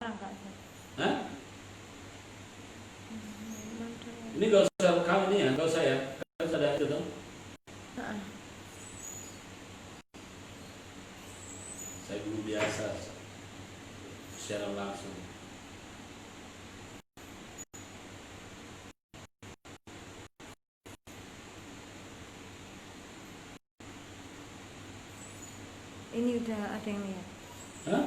Hah? Ini gak usah rekam ini ya, gak usah ya. Kan ada itu dong. Saya belum biasa secara langsung. Ini udah ada yang lihat. Hah?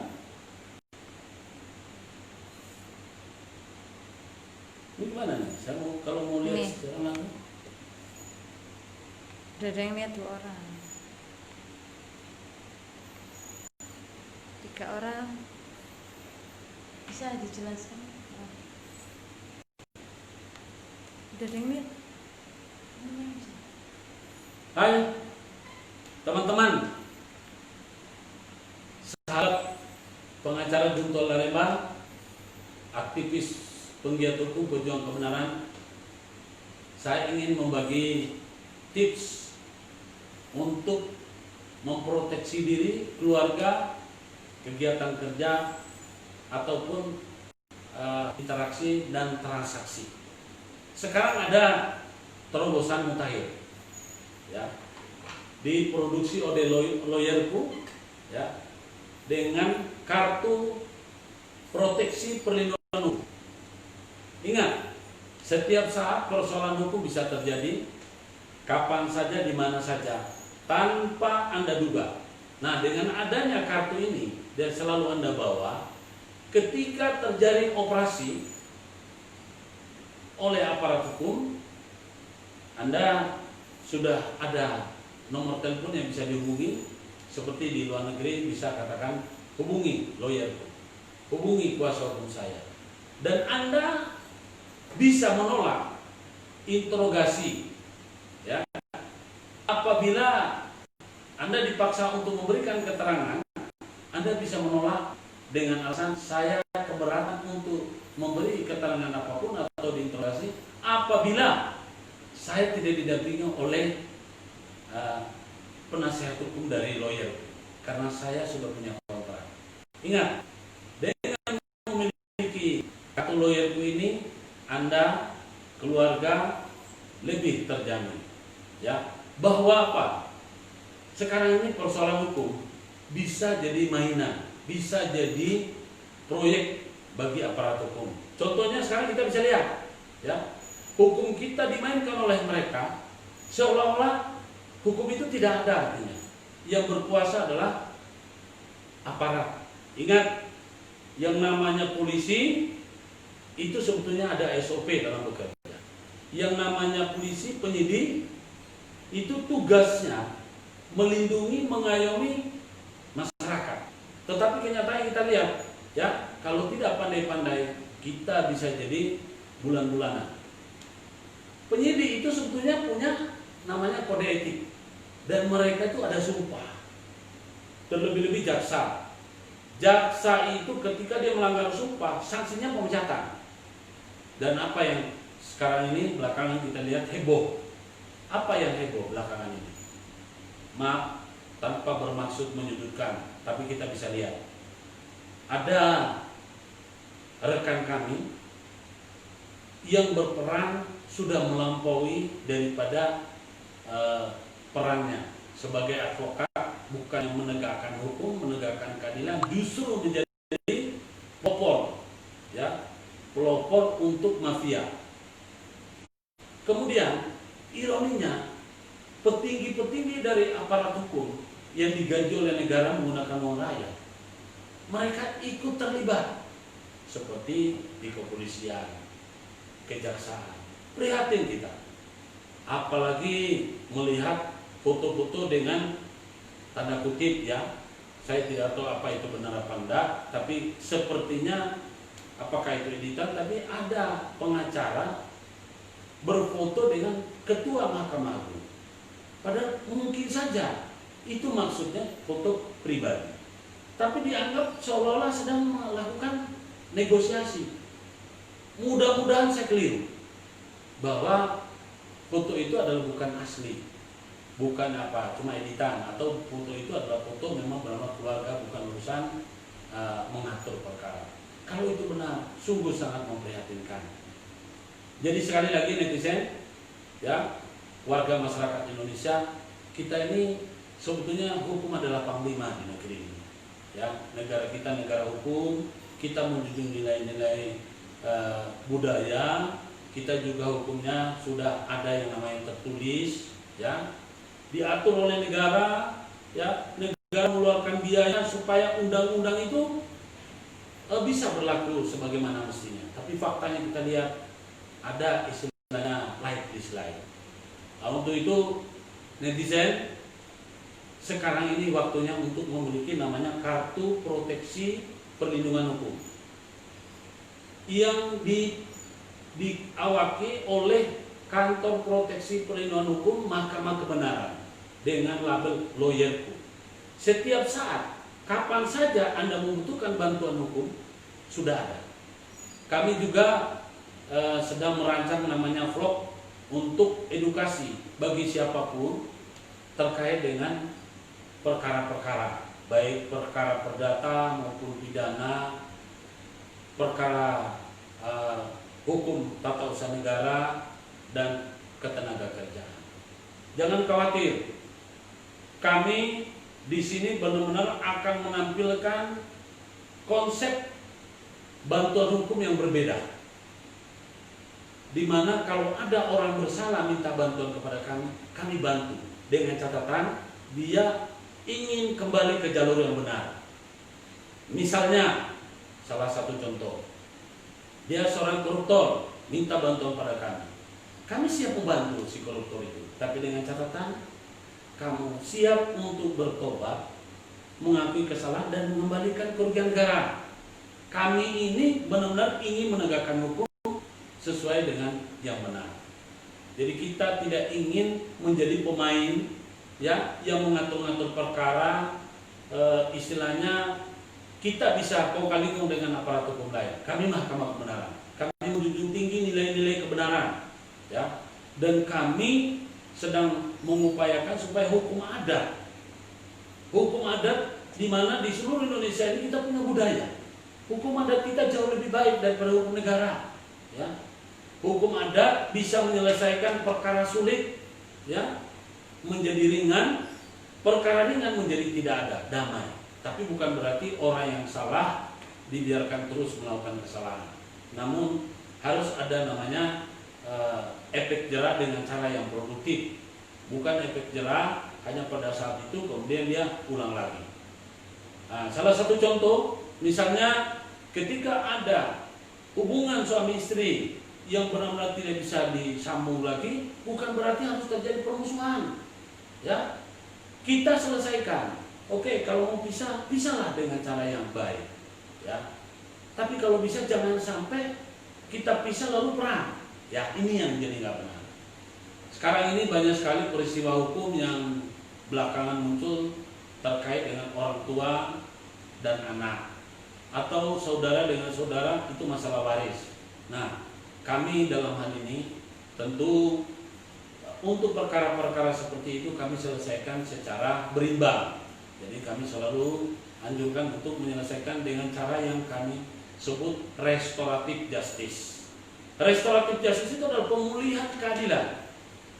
Ini gimana nih? Saya mau kalau mau lihat Nih. secara langsung. Udah ada yang lihat 2 orang. 3 orang. Bisa dijelaskan? Udah ada yang lihat? Hai teman-teman, sahabat pengacara Guntur Laremba, aktivis penggiat hukum pejuang kebenaran. Saya ingin membagi tips untuk memproteksi diri, keluarga, kegiatan kerja, ataupun interaksi dan transaksi. Sekarang ada terobosan mutakhir, ya, diproduksi oleh lawyerku, ya, dengan kartu proteksi perlindungan hukum. Ingat, setiap saat persoalan hukum bisa terjadi, kapan saja, di mana saja, tanpa Anda duga. Nah, dengan adanya kartu ini dan selalu Anda bawa, ketika terjadi operasi oleh aparat hukum, Anda sudah ada nomor telepon yang bisa dihubungi. Seperti di luar negeri bisa katakan hubungi lawyer, hubungi kuasa hukum saya, dan Anda bisa menolak interogasi, ya. Apabila Anda dipaksa untuk memberikan keterangan, Anda bisa menolak dengan alasan saya keberatan untuk memberi keterangan apapun atau diinterogasi apabila saya tidak didampingi oleh penasihat hukum dari lawyer, karena saya sudah punya kontrak. Ingat, dengan memiliki kartu lawyerku ini, Anda, keluarga lebih terjamin, ya. Bahwa apa? Sekarang ini persoalan hukum bisa jadi mainan, bisa jadi proyek bagi aparat hukum. Contohnya sekarang kita bisa lihat, ya, hukum kita dimainkan oleh mereka seolah-olah hukum itu tidak ada artinya. Yang berkuasa adalah aparat. Ingat, yang namanya polisi itu sebetulnya ada SOP dalam bekerja. Yang namanya polisi, penyidik, itu tugasnya melindungi, mengayomi masyarakat. Tetapi kenyataan kita lihat, ya, kalau tidak pandai-pandai, kita bisa jadi bulan-bulanan. Penyidik itu sebetulnya punya namanya kode etik, dan mereka itu ada sumpah. Terlebih-lebih jaksa. Jaksa itu ketika dia melanggar sumpah, sanksinya pemecatan. Dan apa yang sekarang ini belakangan kita lihat heboh. Apa yang heboh belakangan ini? Maaf, tanpa bermaksud menyudutkan, tapi kita bisa lihat. Ada rekan kami yang berperan sudah melampaui daripada perannya sebagai advokat, bukan yang menegakkan hukum, menegakkan keadilan, justru menjadi pelopor, ya, pelopor untuk mafia. Kemudian ironinya, petinggi-petinggi dari aparat hukum yang digaji oleh negara menggunakan uang rakyat, mereka ikut terlibat, seperti di kepolisian, kejaksaan. Prihatin kita, apalagi melihat foto-foto dengan tanda kutip, ya, saya tidak tahu apa itu benar apa enggak, tapi sepertinya apakah itu editan, tapi ada pengacara berfoto dengan ketua Mahkamah Agung. Padahal mungkin saja itu maksudnya foto pribadi, tapi dianggap seolah-olah sedang melakukan negosiasi. Mudah-mudahan saya keliru bahwa foto itu adalah bukan asli, bukan apa cuma editan, atau foto itu adalah foto memang bersama keluarga, bukan urusan mengatur perkara. Kalau itu benar, sungguh sangat memprihatinkan. Jadi sekali lagi netizen, ya, warga masyarakat Indonesia, kita ini sebetulnya hukum adalah panglima di negeri ini. Ya, negara kita negara hukum, kita menjunjung nilai-nilai budaya, kita juga hukumnya sudah ada yang namanya tertulis, ya, diatur oleh negara, ya, negara mengeluarkan biaya supaya undang-undang itu bisa berlaku sebagaimana mestinya. Tapi faktanya kita lihat ada istilahnya light dislike. Untuk itu netizen, sekarang ini waktunya untuk memiliki namanya kartu proteksi perlindungan hukum yang diawaki oleh kantor proteksi perlindungan hukum Mahkamah Kebenaran dengan label lawyerku. Setiap saat, kapan saja Anda membutuhkan bantuan hukum, sudah ada. Kami juga sedang merancang namanya vlog untuk edukasi bagi siapapun terkait dengan perkara-perkara, baik perkara perdata maupun pidana, perkara hukum tata usaha negara dan ketenaga kerjaan. Jangan khawatir, kami di sini benar-benar akan menampilkan konsep bantuan hukum yang berbeda, di mana kalau ada orang bersalah minta bantuan kepada kami, kami bantu dengan catatan dia ingin kembali ke jalur yang benar. Misalnya, salah satu contoh, dia seorang koruptor minta bantuan pada kami siap membantu si koruptor itu, tapi dengan catatan kamu siap untuk bertobat, mengakui kesalahan dan mengembalikan kerugian negara. Kami ini benar-benar ingin menegakkan hukum sesuai dengan yang benar. Jadi kita tidak ingin menjadi pemain, ya, yang mengatur-ngatur perkara, istilahnya kita bisa kau kali kau dengan aparat hukum lain. Kami Mahkamah Kebenaran, kami menjunjung tinggi nilai-nilai kebenaran, ya, dan kami sedang mengupayakan supaya hukum adat di mana di seluruh Indonesia ini kita punya budaya. Hukum adat kita jauh lebih baik daripada hukum negara, ya. Hukum adat bisa menyelesaikan perkara sulit, ya, menjadi ringan, perkara ringan menjadi tidak ada, damai. Tapi bukan berarti orang yang salah dibiarkan terus melakukan kesalahan. Namun harus ada namanya efek jerah dengan cara yang produktif, bukan efek jerah hanya pada saat itu kemudian dia ulang lagi. Nah, salah satu contoh misalnya ketika ada hubungan suami istri yang benar-benar tidak bisa disambung lagi, bukan berarti harus terjadi permusuhan, ya, kita selesaikan. Oke, kalau mau pisah, pisahlah dengan cara yang baik, ya. Tapi kalau bisa jangan sampai kita pisah lalu perang. Ya, ini yang jadi nggak benar. Sekarang ini banyak sekali peristiwa hukum yang belakangan muncul terkait dengan orang tua dan anak, atau saudara dengan saudara, itu masalah waris. Nah, kami dalam hal ini tentu untuk perkara-perkara seperti itu kami selesaikan secara berimbang. Jadi kami selalu anjurkan untuk menyelesaikan dengan cara yang kami sebut restoratif justice. Restoratif justice itu adalah pemulihan keadilan.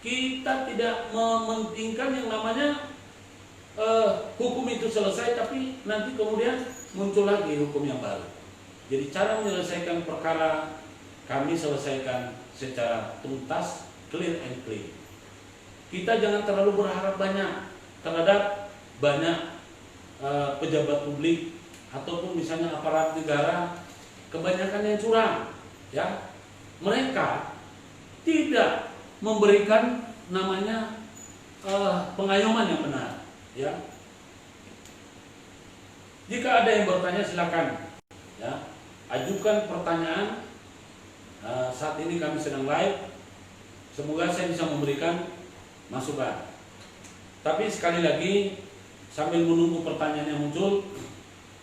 Kita tidak mementingkan yang namanya hukum itu selesai, tapi nanti kemudian muncul lagi hukum yang baru. Jadi cara menyelesaikan perkara kami selesaikan secara tuntas, clear and clean. Kita jangan terlalu berharap banyak terhadap banyak pejabat publik ataupun misalnya aparat negara, kebanyakan yang curang, ya. Mereka tidak memberikan namanya pengayoman yang benar, ya. Jika ada yang bertanya silakan, ya, ajukan pertanyaan. Saat ini kami sedang live, semoga saya bisa memberikan masukan. Tapi sekali lagi, sambil menunggu pertanyaan yang muncul,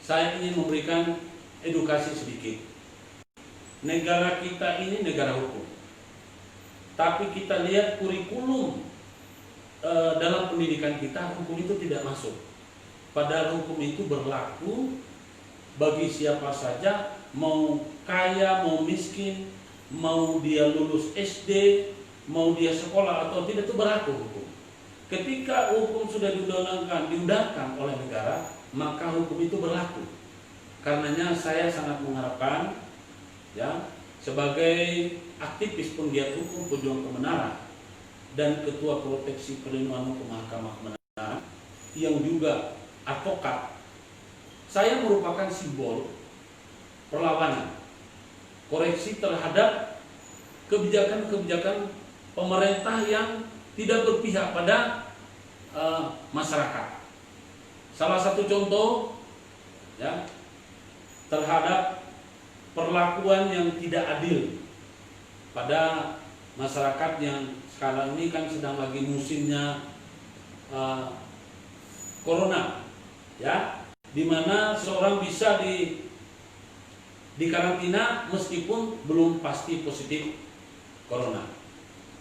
saya ingin memberikan edukasi sedikit. Negara kita ini negara hukum, tapi kita lihat kurikulum dalam pendidikan kita, hukum itu tidak masuk. Padahal hukum itu berlaku bagi siapa saja mau kaya, mau miskin, mau dia lulus SD, mau dia sekolah atau tidak, itu berlaku hukum. Ketika hukum sudah diundangkan oleh negara, maka hukum itu berlaku. Karenanya saya sangat mengharapkan, ya, sebagai aktivis penggiat hukum pejuang kebenaran dan ketua proteksi perlindungan hukum Mahkamah Kebenaran yang juga advokat, saya merupakan simbol perlawanan, koreksi terhadap kebijakan-kebijakan pemerintah yang tidak berpihak pada masyarakat. Salah satu contoh, ya, terhadap perlakuan yang tidak adil pada masyarakat yang sekarang ini kan sedang lagi musimnya corona, ya, di mana seorang bisa di karantina meskipun belum pasti positif corona.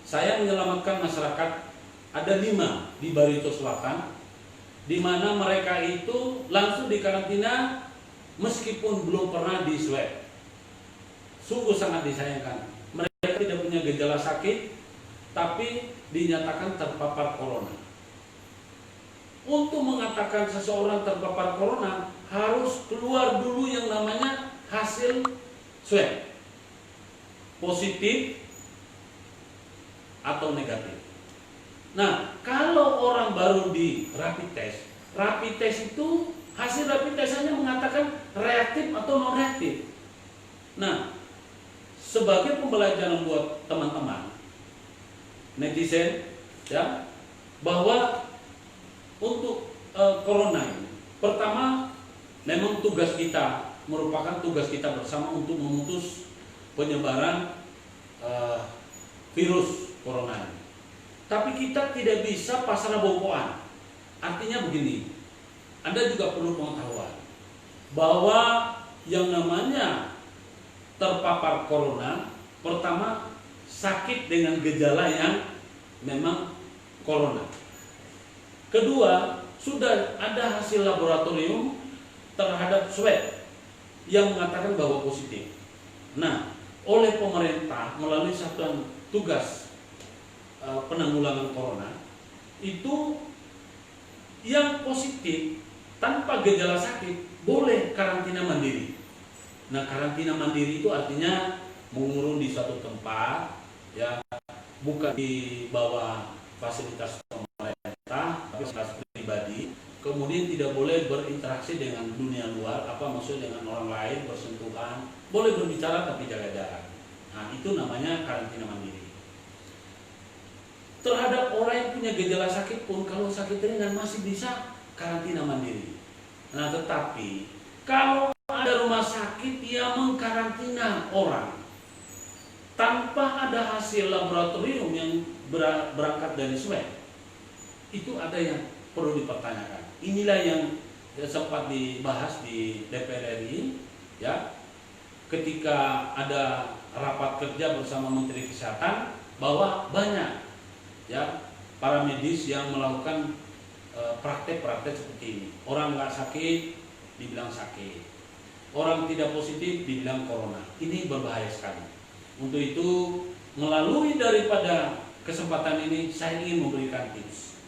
Saya menyelamatkan masyarakat, ada 5 di Barito Selatan, di mana mereka itu langsung dikarantina meskipun belum pernah di swab. Sungguh sangat disayangkan. Mereka tidak punya gejala sakit, tapi dinyatakan terpapar corona. Untuk mengatakan seseorang terpapar corona, harus keluar dulu yang namanya hasil swab, positif atau negatif. Nah, kalau orang baru di rapid test itu hasil rapid test hanya mengatakan reaktif atau non reaktif. Nah, sebagai pembelajaran buat teman-teman netizen, ya, bahwa untuk corona ini, pertama memang tugas kita merupakan tugas kita bersama untuk memutus penyebaran virus corona ini. Tapi kita tidak bisa pasrah bokohan. Artinya begini, Anda juga perlu pengetahuan bahwa yang namanya terpapar corona, pertama sakit dengan gejala yang memang corona. Kedua, sudah ada hasil laboratorium terhadap swab yang mengatakan bahwa positif. Nah, oleh pemerintah melalui satuan tugas penanggulangan corona itu, yang positif tanpa gejala sakit boleh karantina mandiri. Nah, karantina mandiri itu artinya mengurung di suatu tempat, ya, bukan di bawah fasilitas pemerintah, tapi fasilitas pribadi. Kemudian tidak boleh berinteraksi dengan dunia luar, apa maksud dengan orang lain, bersentuhan, boleh berbicara tapi jaga jarak. Nah, itu namanya karantina mandiri. Terhadap orang yang punya gejala sakit pun, kalau sakit ringan masih bisa karantina mandiri. Nah, tetapi kalau ada rumah sakit yang mengkarantina orang tanpa ada hasil laboratorium yang berangkat dari swab, itu ada yang perlu dipertanyakan. Inilah yang sempat dibahas di DPR RI, ya, ketika ada rapat kerja bersama Menteri Kesehatan, bahwa banyak, ya, para medis yang melakukan praktek-praktek seperti ini. Orang nggak sakit dibilang sakit, orang tidak positif dibilang corona. Ini berbahaya sekali. Untuk itu, melalui daripada kesempatan ini, saya ingin memberikan tips.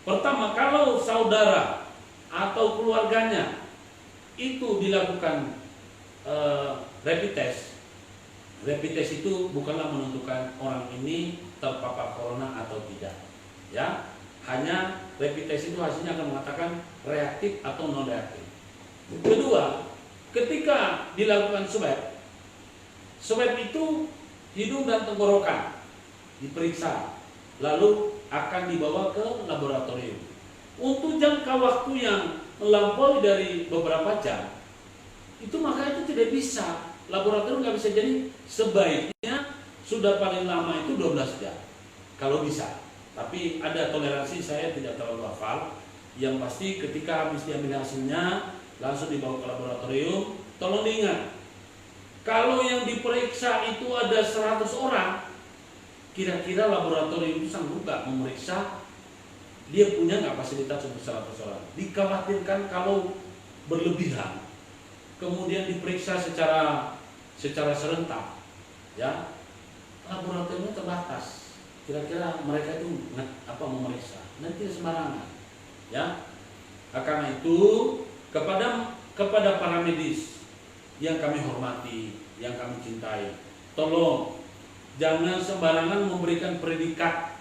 Pertama, kalau saudara atau keluarganya itu dilakukan rapid test itu bukanlah menentukan orang ini terpapar corona atau tidak, ya. Hanya rapid test itu hasilnya akan mengatakan reaktif atau non reaktif. Kedua, ketika dilakukan swab itu hidung dan tenggorokan diperiksa, lalu akan dibawa ke laboratorium. Untuk jangka waktu yang melampaui dari beberapa jam, itu maka itu tidak bisa, laboratorium nggak bisa. Jadi sebaiknya sudah paling lama itu 12 jam kalau bisa. Tapi ada toleransi, saya tidak terlalu hafal. Yang pasti ketika habis diambil hasilnya langsung dibawa ke laboratorium. Tolong diingat, kalau yang diperiksa itu ada 100 orang, kira-kira laboratorium itu sanggup nggak memeriksa? Dia punya nggak fasilitas untuk 100 orang? Dikhawatirkan kalau berlebihan, kemudian diperiksa secara serentak, ya, laboratoriumnya terbatas. Kira-kira mereka itu memeriksa, nanti sembarangan, ya. Karena itu kepada para medis yang kami hormati, yang kami cintai, tolong jangan sembarangan memberikan predikat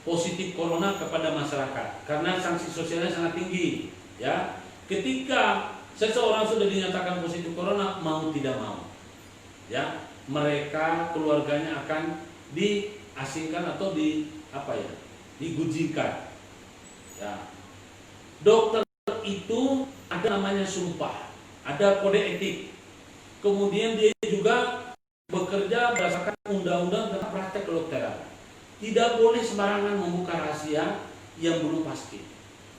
positif corona kepada masyarakat, karena sanksi sosialnya sangat tinggi, ya. Ketika seseorang sudah dinyatakan positif corona, mau tidak mau, ya, mereka keluarganya akan diasingkan atau digujikan, ya. Dokter itu ada namanya sumpah, ada kode etik, kemudian dia juga bekerja berdasarkan undang-undang tentang praktek kedokteran. Tidak boleh sembarangan membuka rahasia yang belum pasti,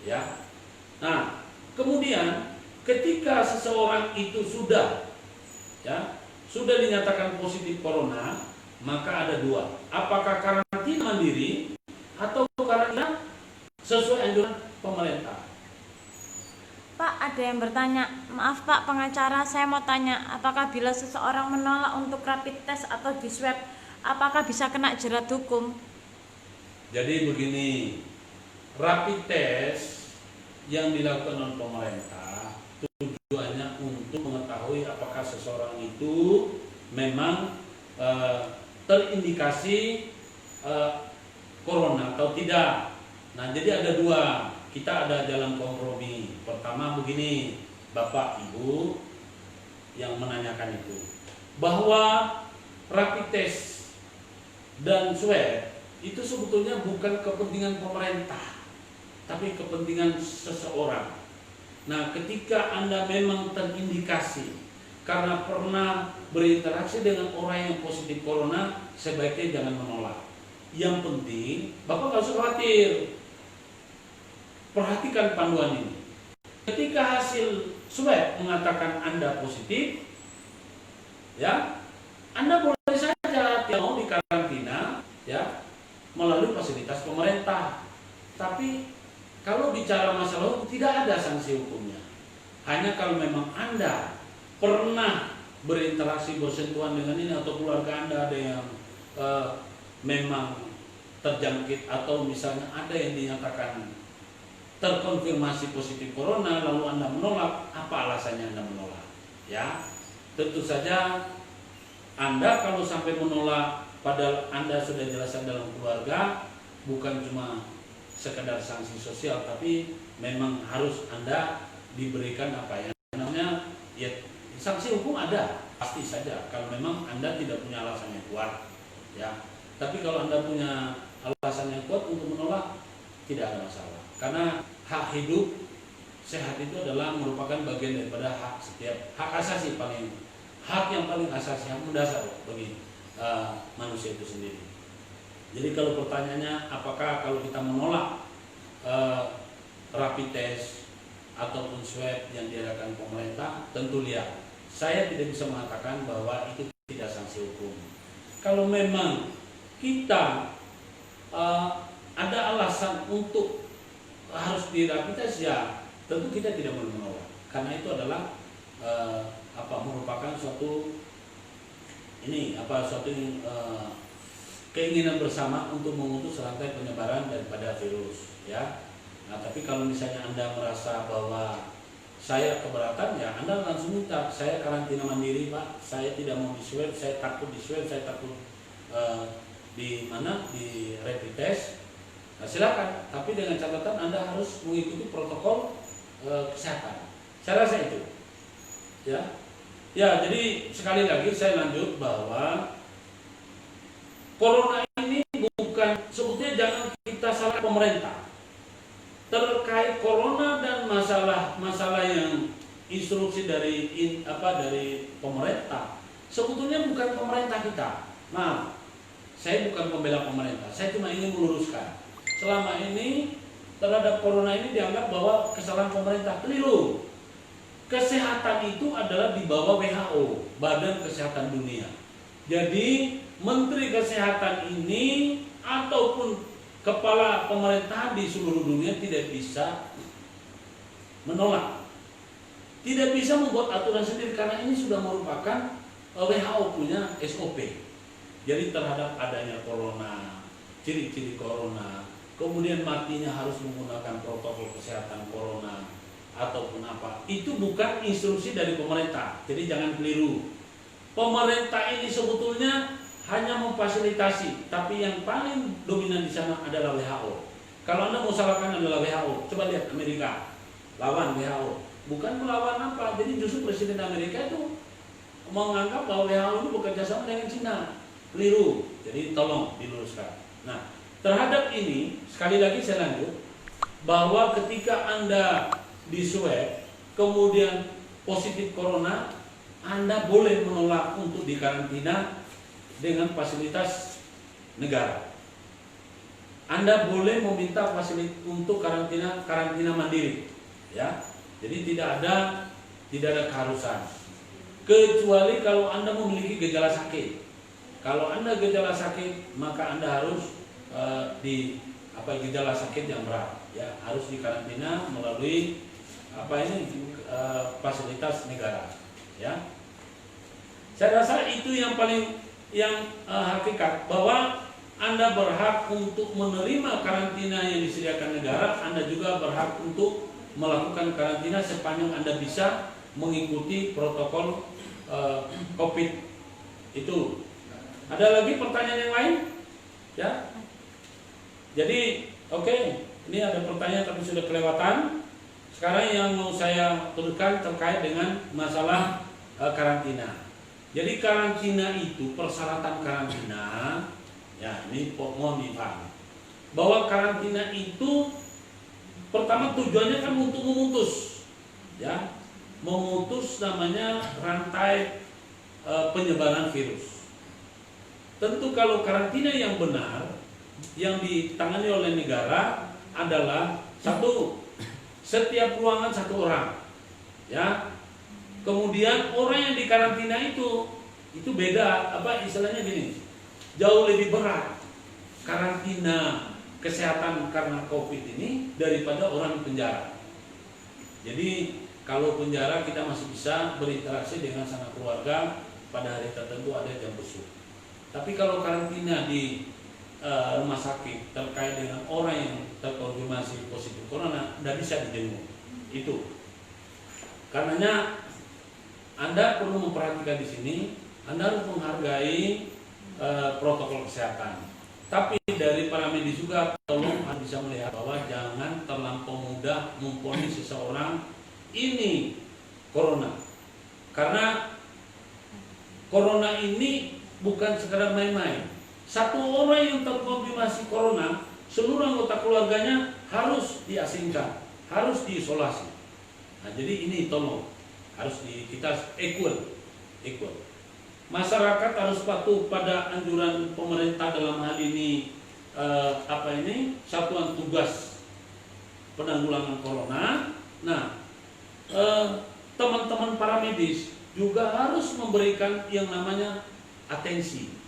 ya. Nah, kemudian ketika seseorang itu sudah dinyatakan positif corona, maka ada dua: apakah karantina mandiri atau karantina sesuai anjuran pemerintah. Pak, ada yang bertanya, maaf Pak pengacara, saya mau tanya, apakah bila seseorang menolak untuk rapid test atau di swab, apakah bisa kena jerat hukum? Jadi begini, rapid test yang dilakukan oleh pemerintah tujuannya untuk mengetahui apakah seseorang itu memang terindikasi corona atau tidak. Nah, jadi ada dua, kita ada jalan kompromi. Pertama begini, Bapak Ibu yang menanyakan itu, bahwa rapid test dan swab itu sebetulnya bukan kepentingan pemerintah, tapi kepentingan seseorang. Nah, ketika Anda memang terindikasi karena pernah berinteraksi dengan orang yang positif corona, sebaiknya jangan menolak. Yang penting, Bapak nggak usah khawatir. Perhatikan panduan ini. Ketika hasil swab mengatakan Anda positif, ya, Anda boleh saja tidak mau dikarantina, ya, melalui fasilitas pemerintah. Tapi kalau bicara masalah hukum, tidak ada sanksi hukumnya. Hanya kalau memang Anda pernah berinteraksi, bersentuhan dengan ini, atau keluarga Anda ada yang memang terjangkit, atau misalnya ada yang dinyatakan terkonfirmasi positif corona, lalu Anda menolak, apa alasannya Anda menolak? Ya, tentu saja Anda kalau sampai menolak padahal Anda sudah jelaskan dalam keluarga, bukan cuma sekedar sanksi sosial, tapi memang harus Anda diberikan apa yang namanya, ya, sanksi hukum ada, pasti saja kalau memang Anda tidak punya alasan yang kuat, ya. Tapi kalau Anda punya alasan yang kuat untuk menolak, tidak ada masalah. Karena hak hidup sehat itu adalah merupakan bagian daripada hak setiap, hak asasi, hak yang paling asasi, yang mendasar bagi manusia itu sendiri. Jadi kalau pertanyaannya apakah kalau kita menolak rapid test ataupun swab yang diadakan pemerintah, tentu lihat, saya tidak bisa mengatakan bahwa itu tidak sanksi hukum. Kalau memang kita ada alasan untuk harus di rapid test, ya tentu kita tidak boleh menolak, karena itu adalah merupakan suatu keinginan bersama untuk memutus rantai penyebaran daripada virus, ya. Nah, tapi kalau misalnya Anda merasa bahwa saya keberatan, ya Anda langsung minta saya karantina mandiri, Pak, saya tidak mau di swab, saya takut di swab, saya takut di rapid test. Nah, silakan, tapi dengan catatan Anda harus mengikuti protokol kesehatan. Saya rasa itu, ya. Ya, jadi sekali lagi saya lanjut bahwa corona ini bukan, sebetulnya jangan kita salah pemerintah terkait corona dan masalah yang instruksi dari pemerintah. Sebetulnya bukan pemerintah kita. Nah, saya bukan pembela pemerintah, saya cuma ingin meluruskan. Selama ini terhadap corona ini dianggap bahwa kesalahan pemerintah. Keliru. Kesehatan itu adalah di bawah WHO, Badan Kesehatan Dunia. Jadi Menteri Kesehatan ini ataupun kepala pemerintahan di seluruh dunia tidak bisa menolak tidak bisa membuat aturan sendiri karena ini sudah merupakan WHO punya SOP. Jadi terhadap adanya corona, ciri-ciri corona, kemudian matinya harus menggunakan protokol kesehatan corona ataupun apa, itu bukan instruksi dari pemerintah. Jadi jangan keliru. Pemerintah ini sebetulnya hanya memfasilitasi, tapi yang paling dominan di sana adalah WHO. Kalau Anda mau salahkan adalah WHO, coba lihat Amerika, lawan WHO. Bukan melawan apa, jadi justru Presiden Amerika itu menganggap bahwa WHO itu bekerja sama dengan Cina. Keliru, jadi tolong diluruskan. Nah, terhadap ini, sekali lagi saya lanjut, bahwa ketika Anda di swab, kemudian positif corona, Anda boleh menolak untuk dikarantina dengan fasilitas negara. Anda boleh meminta fasilitas untuk karantina mandiri, ya. Jadi tidak ada keharusan. Kecuali kalau Anda memiliki gejala sakit. Kalau Anda gejala sakit, maka Anda harus gejala sakit yang berat, ya, harus dikarantina melalui fasilitas negara, ya. Saya rasa itu yang paling hakikat, bahwa Anda berhak untuk menerima karantina yang disediakan negara. Anda juga berhak untuk melakukan karantina sepanjang Anda bisa mengikuti protokol COVID itu. Ada lagi pertanyaan yang lain? Ya. Jadi, oke, ini ada pertanyaan tapi sudah kelewatan. Sekarang yang mau saya turunkan terkait dengan masalah karantina. Jadi karantina itu, persyaratan karantina, ya ini mohon dipahami, bahwa karantina itu pertama tujuannya kan untuk memutus, ya, memutus namanya rantai penyebaran virus. Tentu kalau karantina yang benar, yang ditangani oleh negara adalah satu, setiap ruangan satu orang, ya. Kemudian orang yang dikarantina itu beda, istilahnya gini, jauh lebih berat karantina kesehatan karena COVID ini daripada orang di penjara. Jadi kalau penjara kita masih bisa berinteraksi dengan sanak keluarga pada hari tertentu, ada jam besuk. Tapi kalau karantina di rumah sakit terkait dengan orang yang terkonfirmasi positif corona, tidak bisa dijenguk. Itu karenanya Anda perlu memperhatikan di sini, Anda harus menghargai protokol kesehatan. Tapi dari para medis juga tolong bisa melihat bahwa jangan terlampau mudah memvonis seseorang ini corona. Karena corona ini bukan sekedar main-main. Satu orang yang terkonfirmasi corona, seluruh anggota keluarganya harus diasingkan, harus diisolasi. Nah, jadi ini tolong harus kita equal. Masyarakat harus patuh pada anjuran pemerintah dalam hal ini Satuan Tugas Penanggulangan Corona. Nah, teman-teman para medis juga harus memberikan yang namanya atensi.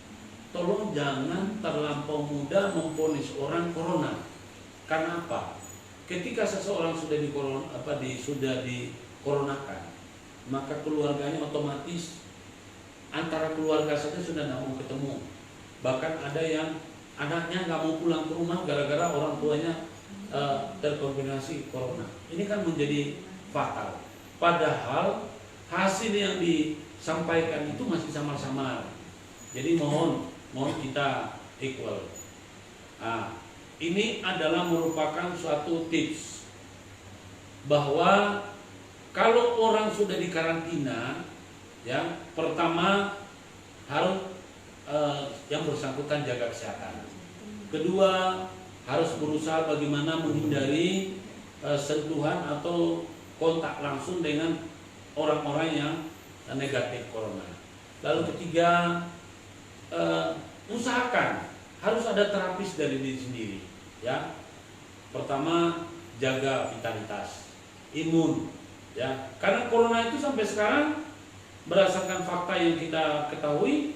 Tolong jangan terlampau mudah memvonis orang corona. Karena apa? Ketika seseorang sudah dikoronakan, maka keluarganya otomatis, antara keluarga saja sudah tidak mau ketemu. Bahkan ada yang anaknya nggak mau pulang ke rumah gara-gara orang tuanya terkonfirmasi corona. Ini kan menjadi fatal. Padahal hasil yang disampaikan itu masih samar-samar. Jadi mohon kita equal. Nah, ini adalah merupakan suatu tips bahwa kalau orang sudah dikarantina, ya, pertama harus yang bersangkutan jaga kesehatan. Kedua, harus berusaha bagaimana menghindari sentuhan atau kontak langsung dengan orang-orang yang negatif corona. Lalu ketiga, usahakan harus ada terapis dari diri sendiri, ya. Pertama, jaga vitalitas, imun, ya. Karena corona itu sampai sekarang berdasarkan fakta yang kita ketahui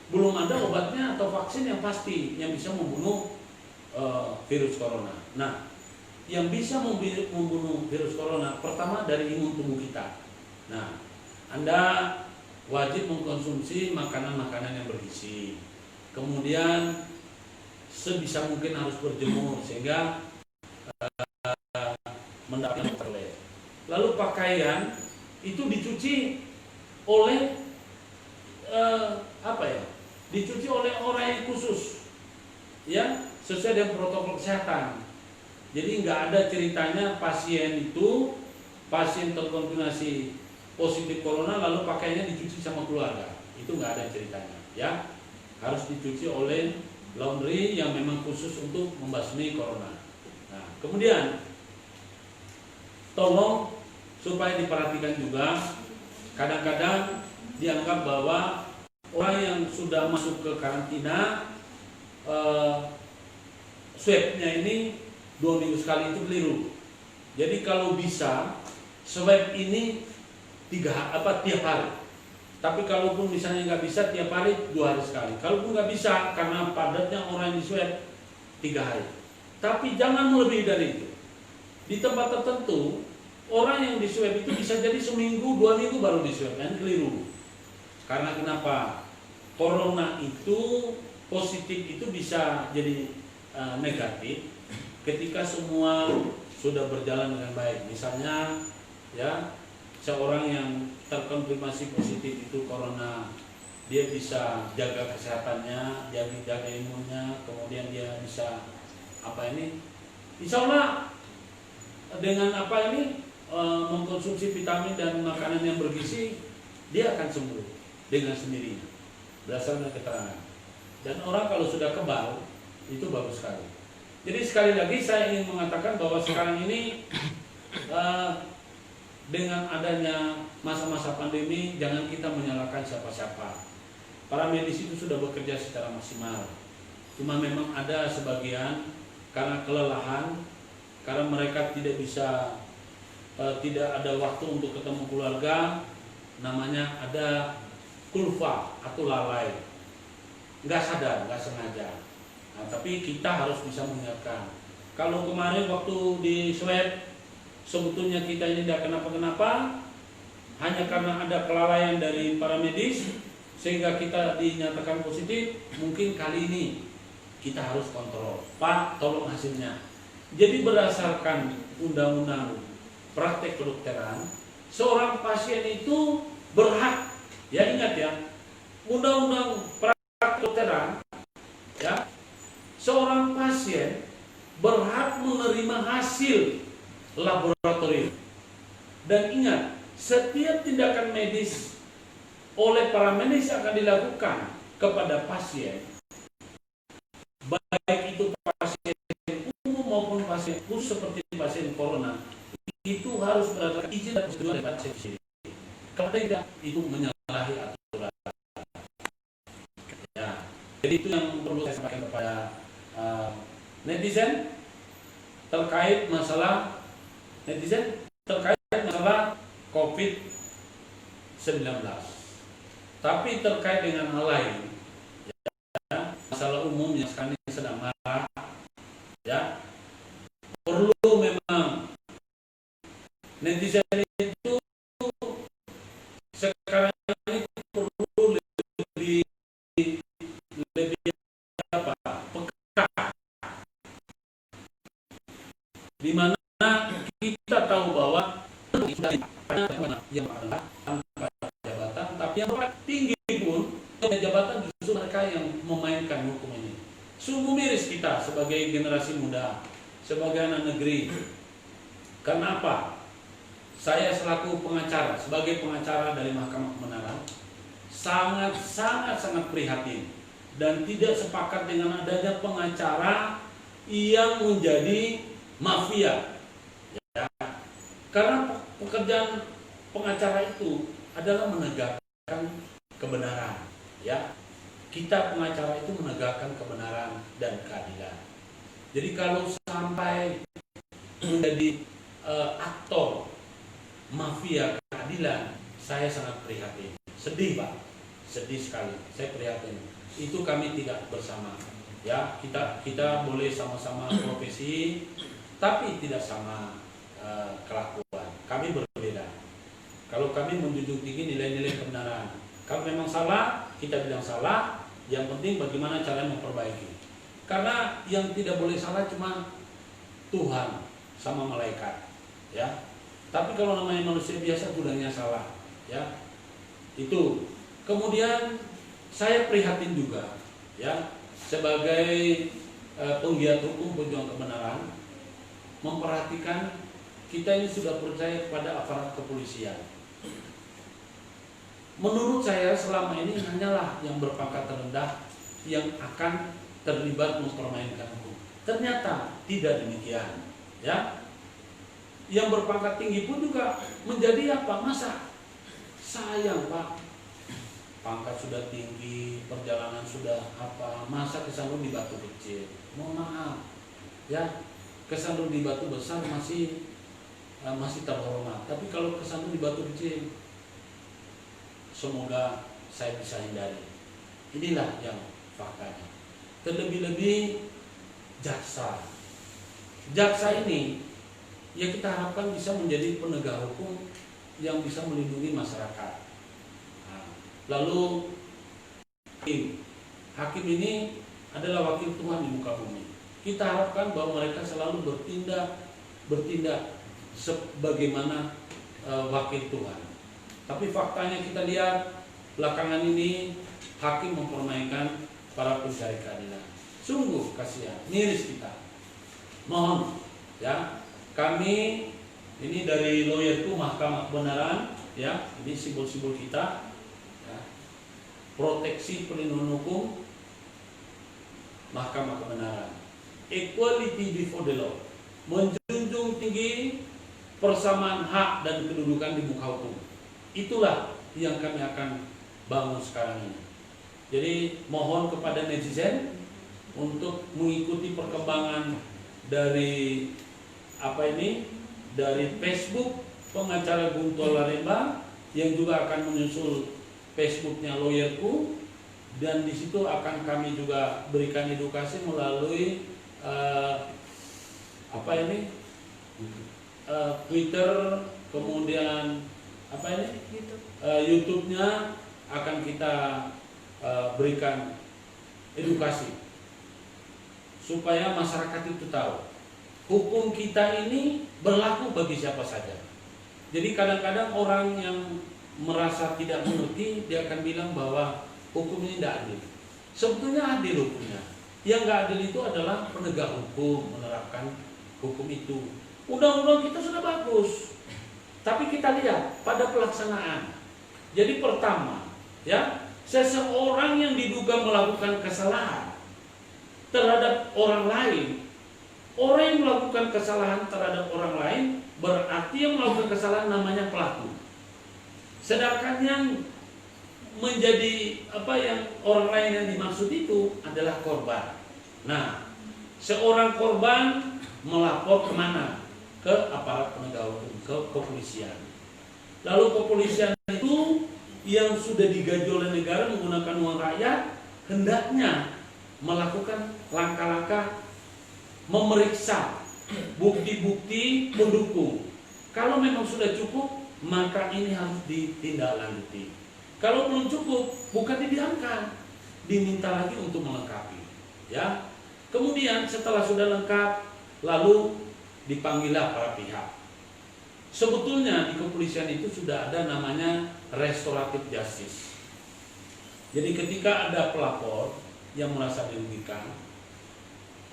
belum ada obatnya atau vaksin yang pasti yang bisa membunuh virus corona. Nah, yang bisa membunuh virus corona pertama dari imun tubuh kita. Nah, Anda wajib mengkonsumsi makanan-makanan yang bergizi. Kemudian sebisa mungkin harus berjemur sehingga mendapatkan terleh. Lalu pakaian itu dicuci oleh dicuci oleh orang yang khusus, ya, sesuai dengan protokol kesehatan. Jadi nggak ada ceritanya pasien terkonfirmasi positif corona lalu pakaiannya dicuci sama keluarga, itu nggak ada ceritanya, ya. Harus dicuci oleh laundry yang memang khusus untuk membasmi corona. Nah, kemudian tolong supaya diperhatikan juga, kadang-kadang dianggap bahwa orang yang sudah masuk ke karantina swabnya ini 2 minggu sekali, itu keliru. Jadi kalau bisa swab ini tiap hari. Tapi kalaupun misalnya nggak bisa tiap hari, 2 hari sekali. Kalaupun nggak bisa karena padatnya orang yang di swab 3 hari. Tapi jangan melebihi dari itu. Di tempat tertentu orang yang di swab itu bisa jadi seminggu 2 minggu baru di swab, kan keliru. Karena kenapa? Corona itu positif itu bisa jadi negatif ketika semua sudah berjalan dengan baik. Misalnya, ya, seorang yang terkonfirmasi positif itu corona, dia bisa jaga kesehatannya, jaga imunnya, kemudian dia bisa insya Allah dengan mengkonsumsi vitamin dan makanan yang bergizi, dia akan sembuh dengan sendirinya berdasarkan keterangan. Dan orang kalau sudah kebal itu bagus sekali. Jadi sekali lagi saya ingin mengatakan bahwa sekarang ini dengan adanya masa-masa pandemi, jangan kita menyalahkan siapa-siapa. Para medis itu sudah bekerja secara maksimal. Cuma memang ada sebagian karena kelelahan, karena mereka tidak bisa, tidak ada waktu untuk ketemu keluarga, namanya ada kulfa atau lalai, nggak sadar, nggak sengaja. Nah, tapi kita harus bisa mengingatkan. Kalau kemarin waktu di swab sebetulnya kita ini tidak kenapa-kenapa, hanya karena ada kelalaian dari para medis sehingga kita dinyatakan positif. Mungkin kali ini kita harus kontrol, Pak, tolong hasilnya. Jadi berdasarkan undang-undang praktek kedokteran, seorang pasien itu berhak, ya ingat ya, undang-undang praktek kedokteran, ya, seorang pasien berhak menerima hasil laboratorium. Dan ingat, setiap tindakan medis oleh para medis akan dilakukan kepada pasien, baik itu pasien umum maupun pasien khusus seperti pasien corona, itu harus berdasarkan izin dan persetujuan dari pasien sendiri. Kalau tidak, itu menyalahi aturan. Ya, jadi itu yang perlu saya sampaikan kepada netizen terkait masalah COVID-19. Tapi terkait dengan hal lain, ya, masalah umum yang sekarang ini sedang marak, ya, perlu memang netizen itu sekarang ini perlu lebih peka, di mana kita tahu bahwa yang tanpa jabatan, tapi yang tinggi pun jabatan justru mereka yang memainkan hukum ini. Sungguh miris kita sebagai generasi muda, sebagai anak negeri. Kenapa? Saya selaku pengacara, sebagai pengacara dari Mahkamah Kebenaran, sangat prihatin dan tidak sepakat dengan adanya pengacara yang menjadi mafia. Ya. Karena pekerjaan pengacara itu adalah menegakkan kebenaran, ya. Kita pengacara itu menegakkan kebenaran dan keadilan. Jadi kalau sampai menjadi aktor mafia keadilan, saya sangat prihatin. Sedih, Pak. Sedih sekali. Saya prihatin. Itu kami tidak bersama. Ya, kita boleh sama-sama profesi, tapi tidak sama kelakuan. Kami berbeda. Kalau kami menjunjung tinggi nilai-nilai kebenaran. Kalau memang salah, kita bilang salah. Yang penting bagaimana cara memperbaiki. Karena yang tidak boleh salah cuma Tuhan sama malaikat, ya. Tapi kalau namanya manusia biasa gudangnya salah, ya. Itu. Kemudian saya prihatin juga, ya, sebagai penggiat hukum pejuang kebenaran, memperhatikan kita ini sudah percaya kepada aparat kepolisian. Menurut saya selama ini hanyalah yang berpangkat terendah yang akan terlibat mempermainkan hukum. Ternyata tidak demikian, ya. Yang berpangkat tinggi pun juga menjadi apa? Masa sayang Pak, pangkat sudah tinggi, perjalanan sudah apa, masa kesandung di batu kecil. Mohon maaf, ya, kesandung di batu besar masih terhormat. Tapi kalau kesandung di batu kecil, semoga saya bisa hindari. Inilah yang faktanya. Terlebih-lebih jaksa. Jaksa ini ya kita harapkan bisa menjadi penegak hukum yang bisa melindungi masyarakat. Nah, lalu hakim ini adalah wakil Tuhan di muka bumi. Kita harapkan bahwa mereka selalu bertindak sebagaimana wakil Tuhan. Tapi faktanya kita lihat belakangan ini hakim mempermainkan para pencari keadilan. Sungguh kasihan, miris kita. Mohon, ya, kami ini dari lawyerku Mahkamah Kebenaran, ya, ini simbol-simbol kita, ya, proteksi perlindungan hukum Mahkamah Kebenaran, equality before the law, menjunjung tinggi persamaan hak dan kedudukan di muka hukum. Itulah yang kami akan bangun sekarang ini. Jadi mohon kepada netizen untuk mengikuti perkembangan dari dari Facebook pengacara Guntur Laremba, yang juga akan menyusul Facebooknya lawyerku, dan di situ akan kami juga berikan edukasi melalui Twitter, kemudian YouTube-nya akan kita berikan edukasi supaya masyarakat itu tahu hukum kita ini berlaku bagi siapa saja. Jadi kadang-kadang orang yang merasa tidak mengerti, dia akan bilang bahwa hukum ini tidak adil. Sebetulnya adil hukumnya. Yang nggak adil itu adalah penegak hukum menerapkan hukum itu. Undang-undang kita sudah bagus, tapi kita lihat pada pelaksanaan. Jadi pertama, ya, seseorang yang diduga melakukan kesalahan terhadap orang lain, orang yang melakukan kesalahan terhadap orang lain berarti yang melakukan kesalahan namanya pelaku. Sedangkan yang menjadi yang orang lain yang dimaksud itu adalah korban. Nah, seorang korban melapor kemana? Ke aparat penegak hukum, ke kepolisian. Lalu kepolisian itu yang sudah digaji oleh negara menggunakan uang rakyat hendaknya melakukan langkah-langkah memeriksa bukti-bukti pendukung. Kalau memang sudah cukup, maka ini harus ditindaklanjuti. Kalau belum cukup, bukan didiamkan, diminta lagi untuk melengkapi. Ya. Kemudian setelah sudah lengkap, lalu dipanggillah para pihak. Sebetulnya di kepolisian itu sudah ada namanya restoratif justice. Jadi ketika ada pelapor yang merasa dirugikan,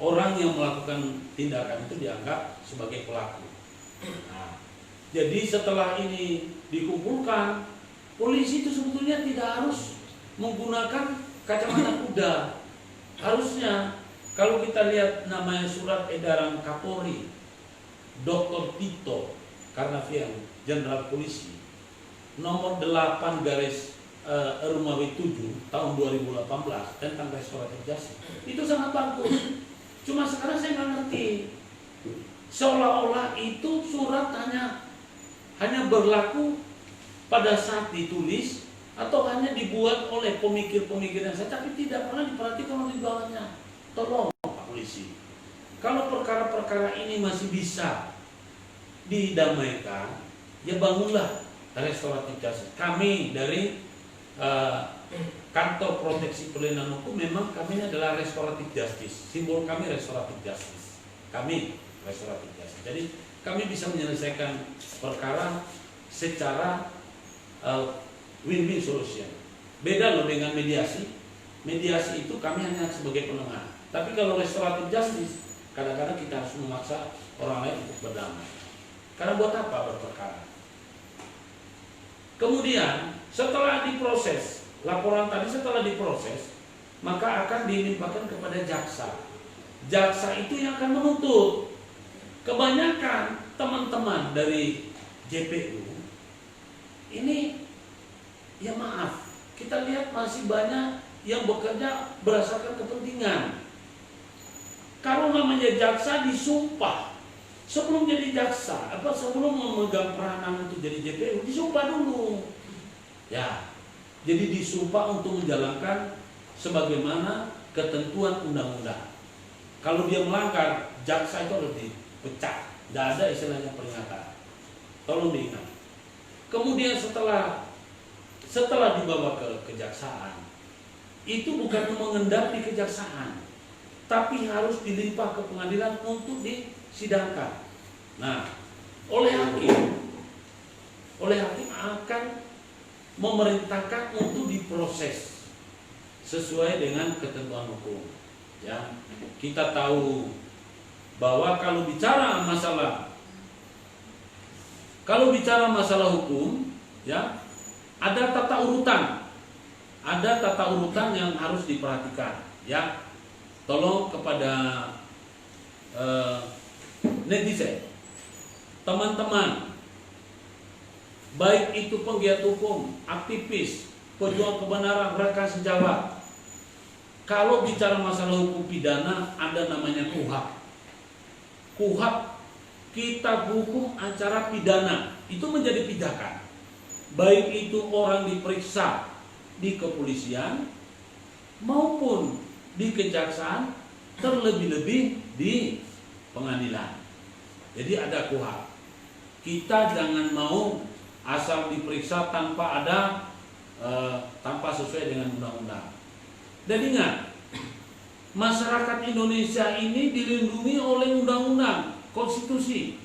orang yang melakukan tindakan itu dianggap sebagai pelaku. Nah, jadi setelah ini dikumpulkan, polisi itu sebetulnya tidak harus menggunakan kacamata kuda. Harusnya kalau kita lihat namanya surat edaran Kapolri Dr. Tito Karnavian, Jenderal Polisi, nomor 8 garis Romawi 7 tahun 2018 tentang restoratif justice, itu sangat bagus. Cuma sekarang saya nggak ngerti, seolah-olah itu surat hanya berlaku pada saat ditulis atau hanya dibuat oleh pemikir-pemikir yang saya, tapi tidak pernah diperhatikan oleh bawahnya. Tolong Pak Polisi, kalau perkara-perkara ini masih bisa didamaikan, ya bangunlah restoratif justice. Kami dari kantor proteksi perlindungan hukum memang kami ini adalah restoratif justice. Simbol kami restoratif justice. Kami restoratif justice. Jadi kami bisa menyelesaikan perkara secara win-win solution. Beda loh dengan mediasi. Mediasi itu kami hanya sebagai penengah. Tapi kalau restoratif justice, kadang-kadang kita harus memaksa orang lain untuk berdamai. Karena buat apa berperkara? Kemudian setelah diproses, laporan tadi setelah diproses, maka akan dilimpahkan kepada jaksa. Jaksa itu yang akan menuntut. Kebanyakan teman-teman dari JPU ini, ya maaf, kita lihat masih banyak yang bekerja berdasarkan kepentingan. Kalau namanya jaksa disumpah sebelum jadi jaksa, sebelum memegang peranan untuk jadi JPU, disumpah dulu. Ya, jadi disumpah untuk menjalankan sebagaimana ketentuan undang-undang. Kalau dia melanggar, jaksa itu harus dipecat. Tidak ada istilahnya peringatan. Tolong diingat. Kemudian setelah dibawa ke kejaksaan, itu bukan mengendap di kejaksaan, tapi harus dilimpah ke pengadilan untuk disidangkan. Nah, oleh hakim akan memerintahkan untuk diproses sesuai dengan ketentuan hukum. Ya, kita tahu bahwa kalau bicara masalah hukum, ya, ada tata urutan yang harus diperhatikan. Ya, tolong kepada netizen, teman-teman, baik itu penggiat hukum, aktivis, pejuang kebenaran, rekan sejawat. Kalau bicara masalah hukum pidana, ada namanya KUHP. KUHP, Kitab Hukum Acara Pidana, itu menjadi pijakan. Baik itu orang diperiksa di kepolisian maupun di kejaksaan, terlebih-lebih di pengadilan. Jadi ada KUHP. Kita jangan mau asal diperiksa tanpa sesuai dengan undang-undang. Dan ingat, masyarakat Indonesia ini dilindungi oleh undang-undang, konstitusi.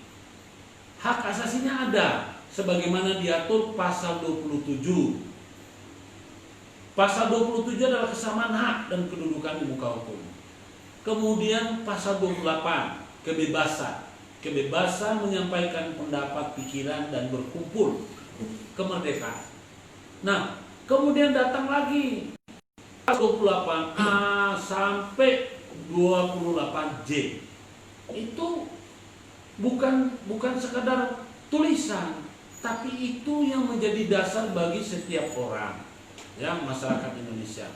Hak asasinya ada, sebagaimana diatur pasal 27. Pasal 27 adalah kesamaan hak dan kedudukan di muka hukum. Kemudian pasal 28, kebebasan menyampaikan pendapat, pikiran, dan berkumpul, kemerdekaan. Nah, kemudian datang lagi 28A sampai 28J. Itu bukan sekadar tulisan, tapi itu yang menjadi dasar bagi setiap orang, ya, masyarakat Indonesia,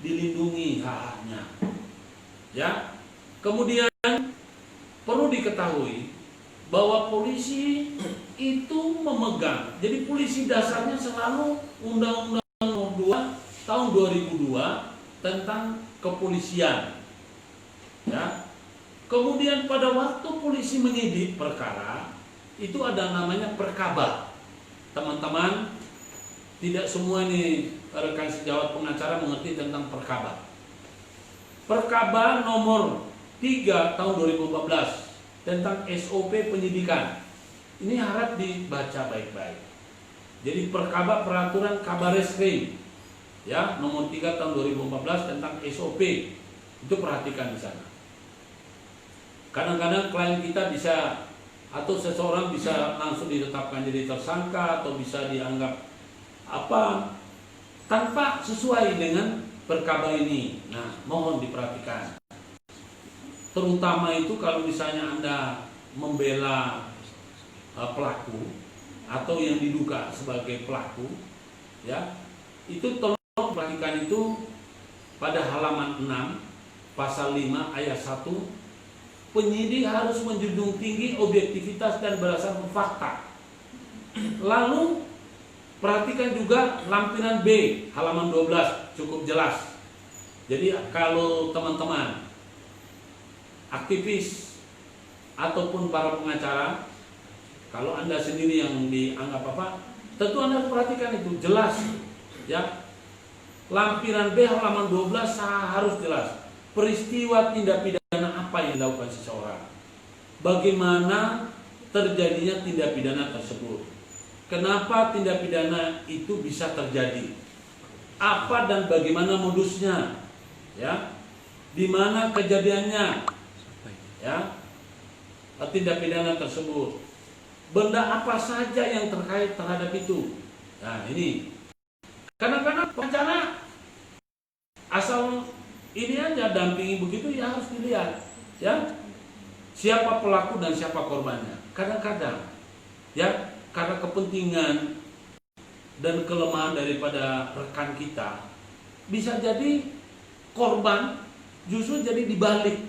dilindungi hak-haknya. Ya. Kemudian perlu diketahui bahwa polisi itu memegang. Jadi polisi dasarnya selalu Undang-Undang Nomor 2 tahun 2002 tentang kepolisian. Ya. Kemudian pada waktu polisi menyidik perkara, itu ada namanya perkaba. Teman-teman, tidak semua ini rekan sejawat pengacara mengerti tentang perkaba. Perkaba nomor 3 tahun 2014 tentang SOP penyidikan. Ini harap dibaca baik-baik. Jadi perkaba peraturan Kabareskrim, ya, nomor 3 tahun 2014 tentang SOP. Itu perhatikan di sana. Kadang-kadang klien kita bisa, atau seseorang bisa langsung ditetapkan jadi tersangka atau bisa dianggap tanpa sesuai dengan perkaba ini. Nah, mohon diperhatikan. Terutama itu kalau misalnya Anda membela pelaku atau yang diduga sebagai pelaku, ya, itu tolong perhatikan itu pada halaman 6 pasal 5 ayat 1. Penyidik harus menjunjung tinggi objektivitas dan berdasarkan fakta. Lalu perhatikan juga lampiran B halaman 12, cukup jelas. Jadi kalau teman-teman aktivis ataupun para pengacara, kalau Anda sendiri yang dianggap Tentu Anda harus perhatikan itu jelas, ya. Lampiran B halaman 12 harus jelas. Peristiwa tindak pidana apa yang dilakukan seseorang? Bagaimana terjadinya tindak pidana tersebut? Kenapa tindak pidana itu bisa terjadi? Apa dan bagaimana modusnya? Ya. Di mana kejadiannya? Ya. Tindak pidana tersebut. Benda apa saja yang terkait terhadap itu? Nah, ini. Kadang-kadang pengacara asal ini aja dampingi begitu ya harus dilihat, ya. Siapa pelaku dan siapa korbannya. Kadang-kadang ya, karena kepentingan dan kelemahan daripada rekan kita, bisa jadi korban justru jadi dibalik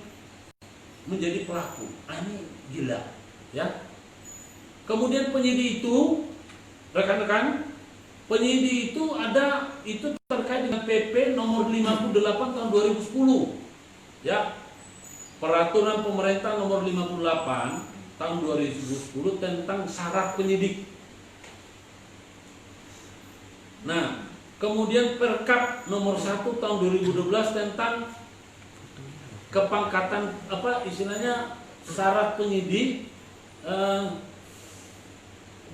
menjadi pelaku. Ini gila, ya. Kemudian penyidik itu, rekan-rekan, penyidik itu itu terkait dengan PP nomor 58 tahun 2010. Ya. Peraturan pemerintah nomor 58 tahun 2010 tentang syarat penyidik. Nah, kemudian Perkap nomor 1 tahun 2012 tentang kepangkatan syarat penyidik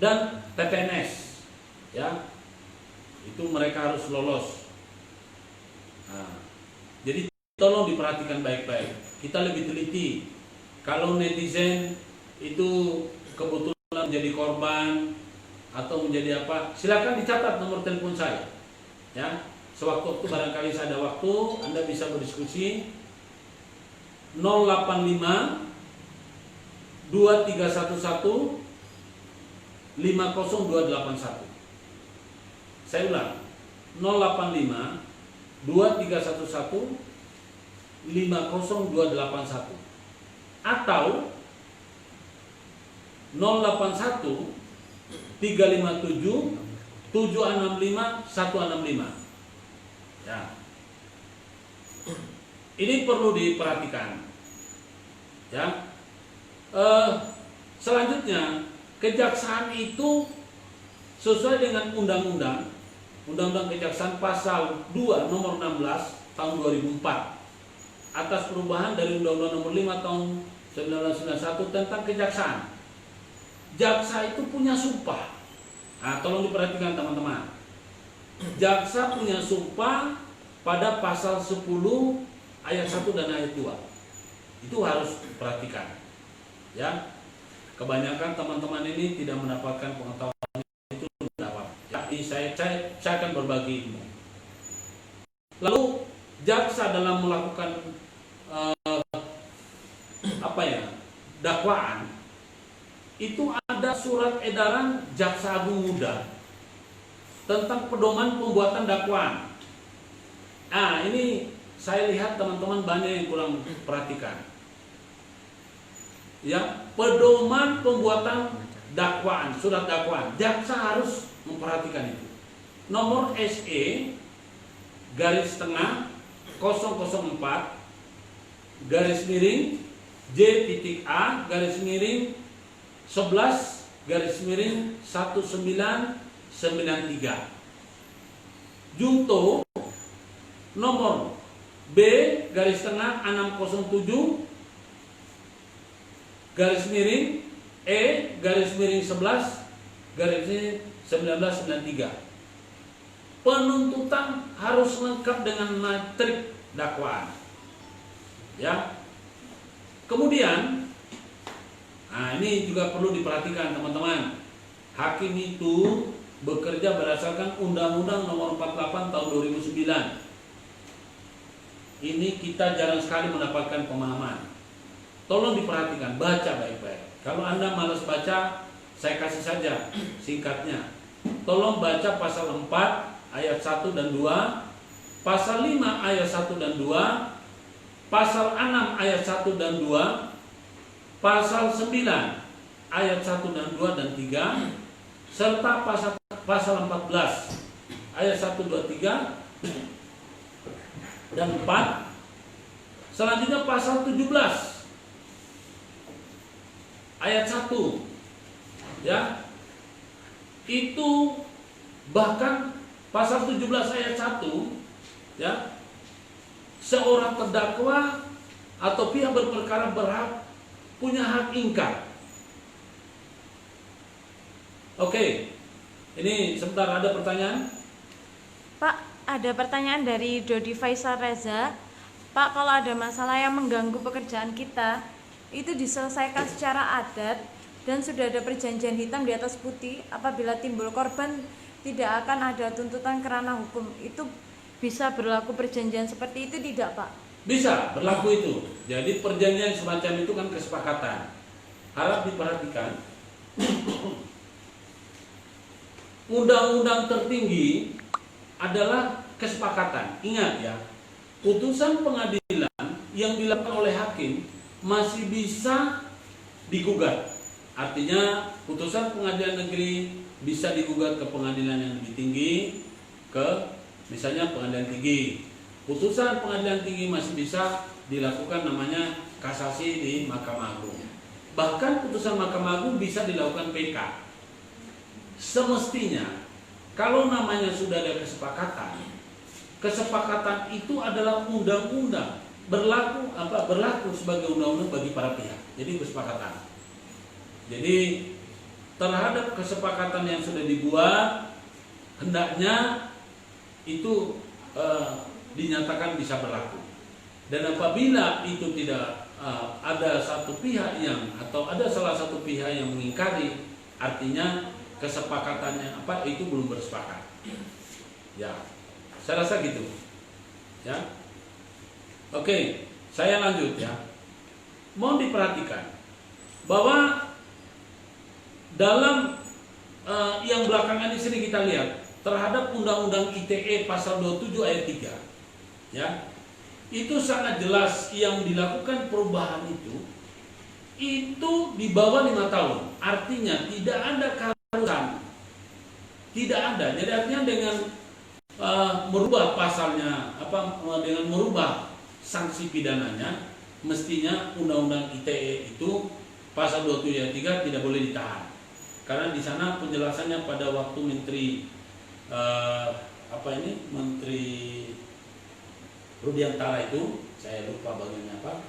dan PPNS, ya, itu mereka harus lolos. Nah, jadi tolong diperhatikan baik-baik. Kita lebih teliti. Kalau netizen itu kebetulan menjadi korban atau menjadi apa, silakan dicatat nomor telepon saya. Ya, sewaktu-waktu barangkali saya ada waktu, Anda bisa berdiskusi. 085 2311 50281. Saya ulang, 085 2311 50281 atau 081 357 765 165. Ya. Ini perlu diperhatikan. Ya. Selanjutnya, kejaksaan itu sesuai dengan undang-undang Kejaksaan pasal 2 nomor 16 tahun 2004 atas perubahan dari Undang-Undang nomor 5 tahun 1991 tentang kejaksaan. Jaksa itu punya sumpah. Nah, tolong diperhatikan teman-teman. Jaksa punya sumpah pada pasal 10 ayat 1 dan ayat 2. Itu harus diperhatikan. Ya. Kebanyakan teman-teman ini tidak mendapatkan pengetahuan itu dapat. Jadi saya akan berbagi ilmu. Lalu jaksa dalam melakukan dakwaan itu ada surat edaran Jaksa Agung Muda tentang pedoman pembuatan dakwaan. Nah, ini saya lihat teman-teman banyak yang kurang perhatikan. Ya, pedoman pembuatan dakwaan, surat dakwaan. Jaksa harus memperhatikan itu. Nomor SE garis tengah 004 garis miring J.A garis miring 11 garis miring 1993. Junto nomor B garis tengah 607 garis miring E garis miring 11 garis miring 1993. Penuntutan harus lengkap dengan matrik dakwaan. Ya. Kemudian, nah ini juga perlu diperhatikan teman-teman. Hakim itu bekerja berdasarkan Undang-Undang Nomor 48 Tahun 2009. Ini kita jarang sekali mendapatkan pemahaman. Tolong diperhatikan, baca baik-baik. Kalau Anda malas baca, saya kasih saja singkatnya. Tolong baca pasal 4 ayat 1 dan 2, pasal 5 ayat 1 dan 2, pasal 6 ayat 1 dan 2, pasal 9 ayat 1 dan 2 dan 3, serta pasal 14 ayat 1, 2, 3 dan 4. Selanjutnya pasal 17 ayat 1, ya. itu bahkan pasal 17 ayat 1, ya, seorang terdakwa atau pihak berperkara berhak punya hak ingkar. Oke, ini sebentar, ada pertanyaan? Pak, ada pertanyaan dari Dodi Faisal Reza. Pak, kalau ada masalah yang mengganggu pekerjaan kita, itu diselesaikan secara adat dan sudah ada perjanjian hitam di atas putih. Apabila timbul korban, tidak akan ada tuntutan kerana hukum. Itu bisa berlaku perjanjian seperti itu tidak, Pak? Bisa berlaku itu. Jadi perjanjian semacam itu kan kesepakatan. Harap diperhatikan. Undang-undang tertinggi adalah kesepakatan. Ingat ya, putusan pengadilan yang dilakukan oleh hakim masih bisa digugat. Artinya putusan pengadilan negeri bisa digugat ke pengadilan yang lebih tinggi, ke misalnya pengadilan tinggi. Putusan pengadilan tinggi masih bisa dilakukan namanya kasasi di Mahkamah Agung. Bahkan putusan Mahkamah Agung bisa dilakukan PK. Semestinya kalau namanya sudah ada kesepakatan, kesepakatan itu adalah undang-undang, berlaku sebagai undang-undang bagi para pihak. Jadi kesepakatan. Jadi terhadap kesepakatan yang sudah dibuat, hendaknya itu dinyatakan bisa berlaku. Dan apabila itu tidak ada satu pihak yang atau ada salah satu pihak yang mengingkari, artinya kesepakatannya itu belum bersepakat. Ya, saya rasa gitu. Ya, oke, saya lanjut ya. Mohon diperhatikan bahwa dalam yang belakangan ini sering kita lihat terhadap Undang-Undang ITE pasal 27 ayat 3, ya, itu sangat jelas yang dilakukan perubahan itu di bawah 5 tahun. Artinya tidak ada keharusan, tidak ada. Jadi artinya dengan merubah pasalnya, dengan merubah sanksi pidananya, mestinya Undang-Undang ITE itu pasal 27 ayat 3 tidak boleh ditahan. Karena di sana penjelasannya pada waktu Menteri Menteri Rudiantara itu, saya lupa bagiannya apa,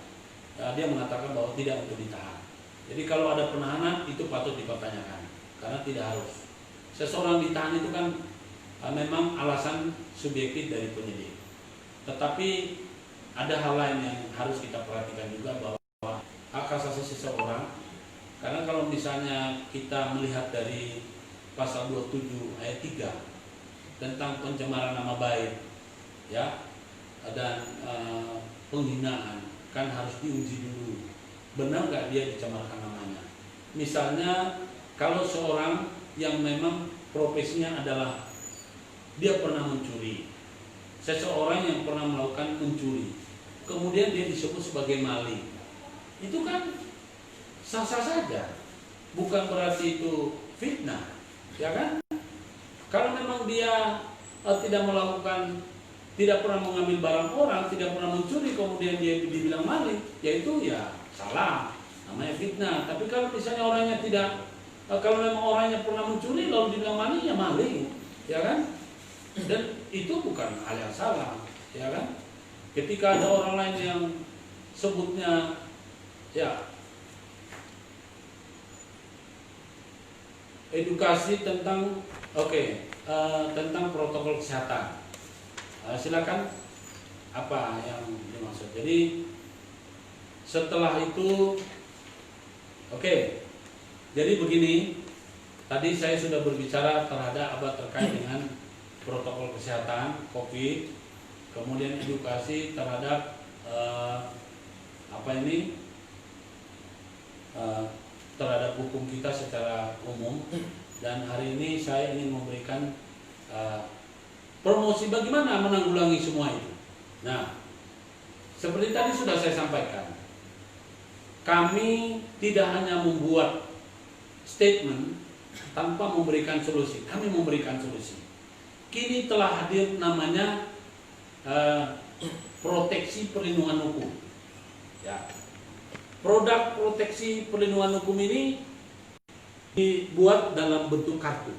dia mengatakan bahwa tidak untuk ditahan. Jadi kalau ada penahanan itu patut dipertanyakan, karena tidak harus. Seseorang ditahan itu kan memang alasan subjektif dari penyidik. Tetapi ada hal lain yang harus kita perhatikan juga, bahwa hak asasi seseorang. Karena kalau misalnya kita melihat dari pasal 27 ayat 3 tentang pencemaran nama baik, ya, dan penghinaan, kan harus diuji dulu, benar nggak dia dicemarkan namanya. Misalnya kalau seorang yang memang profesinya adalah dia pernah mencuri, seseorang yang pernah melakukan mencuri, kemudian dia disebut sebagai maling, itu kan sah-sah saja, bukan berarti itu fitnah, ya kan? Kalau memang dia tidak melakukan, tidak pernah mengambil barang orang, tidak pernah mencuri, kemudian dia dibilang maling, ya itu ya salah, namanya fitnah. Tapi kalau misalnya orangnya tidak, kalau memang orangnya pernah mencuri lalu dibilang maling, ya maling, ya kan? Dan itu bukan hal yang salah, ya kan? Ketika ada orang lain yang sebutnya, ya, edukasi tentang tentang protokol kesehatan. Silakan, apa yang dimaksud. Jadi setelah itu, jadi begini, tadi saya sudah berbicara terhadap terkait dengan protokol kesehatan COVID, kemudian edukasi terhadap terhadap hukum kita secara umum. Dan hari ini saya ingin memberikan promosi bagaimana menanggulangi semua itu. Nah, seperti tadi sudah saya sampaikan, kami tidak hanya membuat statement tanpa memberikan solusi, kami memberikan solusi. Kini telah hadir namanya proteksi perlindungan hukum, ya. Produk proteksi perlindungan hukum ini dibuat dalam bentuk kartu.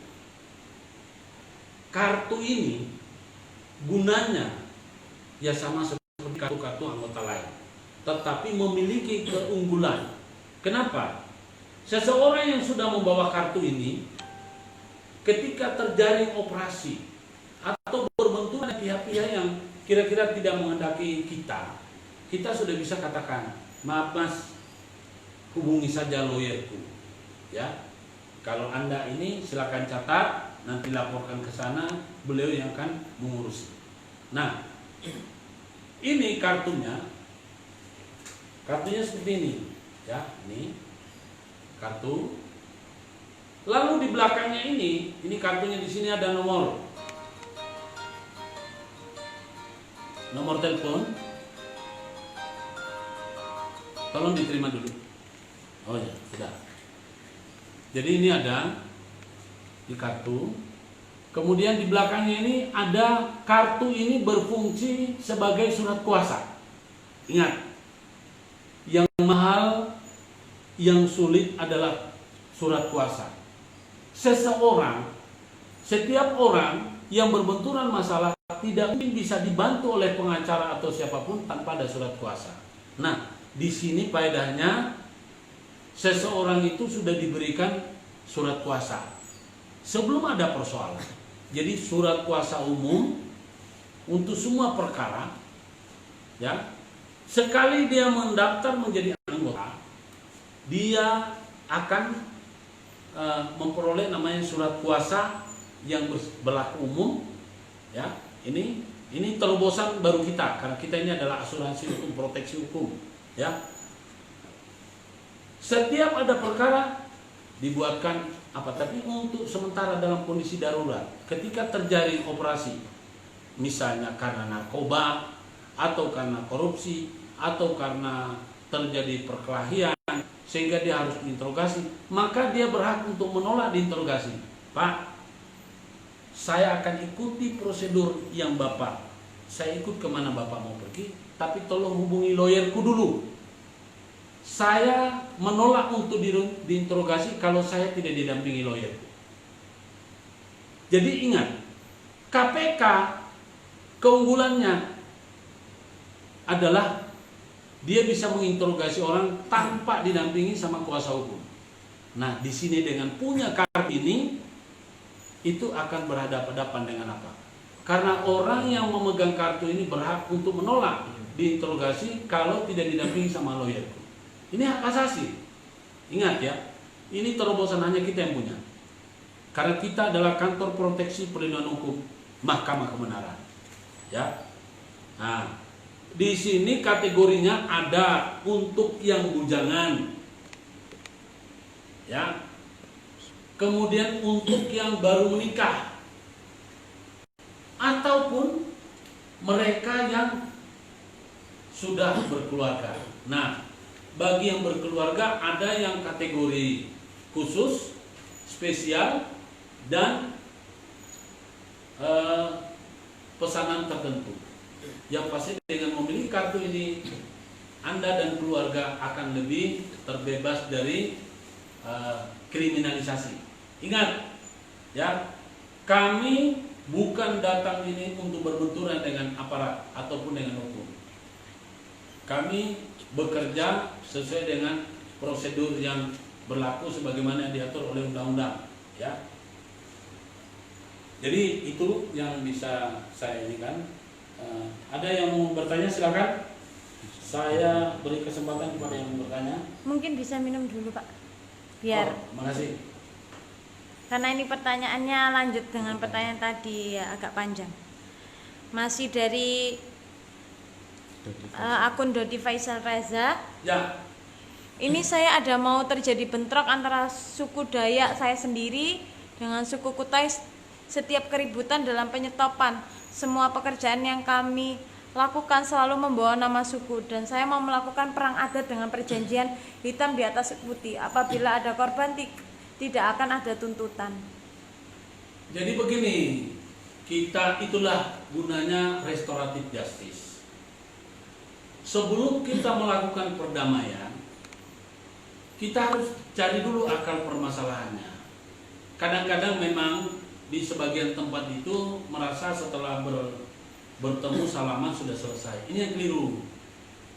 kartu ini gunanya ya sama seperti kartu-kartu anggota lain, tetapi memiliki keunggulan. Kenapa? Seseorang yang sudah membawa kartu ini, ketika terjaring operasi atau berbenturan pihak-pihak yang kira-kira tidak menghendaki kita sudah bisa katakan, maaf mas, hubungi saja lawyerku. Ya, kalau Anda ini silakan catat, nanti laporkan ke sana, beliau yang akan mengurus. Nah, ini kartunya seperti ini, ya, ini kartu. Lalu di belakangnya ini kartunya, di sini ada nomor telepon. Tolong diterima dulu. Oh ya, sudah. Jadi ini ada di kartu. Kemudian di belakangnya ini ada, kartu ini berfungsi sebagai surat kuasa. Ingat, yang mahal, yang sulit adalah surat kuasa. Setiap orang yang berbenturan masalah tidak mungkin bisa dibantu oleh pengacara atau siapapun tanpa ada surat kuasa. Nah, di sini faedahnya seseorang itu sudah diberikan surat kuasa sebelum ada persoalan. Jadi surat kuasa umum untuk semua perkara, ya. Sekali dia mendaftar menjadi anggota, dia akan memperoleh namanya surat kuasa yang berlaku umum, ya. Ini terobosan baru kita, karena kita ini adalah asuransi hukum, proteksi hukum, ya. Setiap ada perkara dibuatkan tapi untuk sementara dalam kondisi darurat, ketika terjadi operasi, misalnya karena narkoba, atau karena korupsi, atau karena terjadi perkelahian, sehingga dia harus diinterogasi, maka dia berhak untuk menolak diinterogasi. Pak, saya akan ikuti prosedur yang Bapak, saya ikut kemana Bapak mau pergi, tapi tolong hubungi lawyerku dulu. Saya menolak untuk diinterogasi kalau saya tidak didampingi lawyer. Jadi ingat, KPK keunggulannya adalah dia bisa menginterogasi orang tanpa didampingi sama kuasa hukum. Nah, di sini dengan punya kartu ini, itu akan berhadapan-hadapan dengan apa? Karena orang yang memegang kartu ini berhak untuk menolak diinterogasi kalau tidak didampingi sama lawyer. Ini hak asasi. Ingat ya, ini terobosan hanya kita yang punya. Karena kita adalah kantor proteksi perlindungan hukum, Mahkamah Kebenaran. Ya. Nah, di sini kategorinya ada untuk yang bujangan. Ya. Kemudian untuk yang baru menikah. Ataupun mereka yang sudah berkeluarga. Nah, bagi yang berkeluarga ada yang kategori khusus, spesial, dan pesanan tertentu. Yang pasti dengan memiliki kartu ini, Anda dan keluarga akan lebih terbebas dari kriminalisasi. Ingat, ya, kami bukan datang ini untuk berbenturan dengan aparat ataupun dengan hukum. Kami bekerja sesuai dengan prosedur yang berlaku sebagaimana yang diatur oleh undang-undang, ya. Jadi itu yang bisa saya ini kan. Ada yang mau bertanya, silakan. Saya beri kesempatan kepada yang mau bertanya. Mungkin bisa minum dulu Pak, biar. Makasih. Karena ini pertanyaannya lanjut dengan pertanyaan tadi ya, agak panjang. Masih dari akun Dodi Faisal Reza. Ya. Ini saya ada mau terjadi bentrok antara suku Dayak saya sendiri dengan suku Kutai. Setiap keributan dalam penyetopan semua pekerjaan yang kami lakukan selalu membawa nama suku, dan saya mau melakukan perang adat dengan perjanjian hitam di atas putih. Apabila ada korban tidak akan ada tuntutan. Jadi begini, kita itulah gunanya restoratif justice. Sebelum kita melakukan perdamaian, kita harus cari dulu akar permasalahannya. Kadang-kadang memang di sebagian tempat itu merasa setelah bertemu salaman sudah selesai. Ini yang keliru.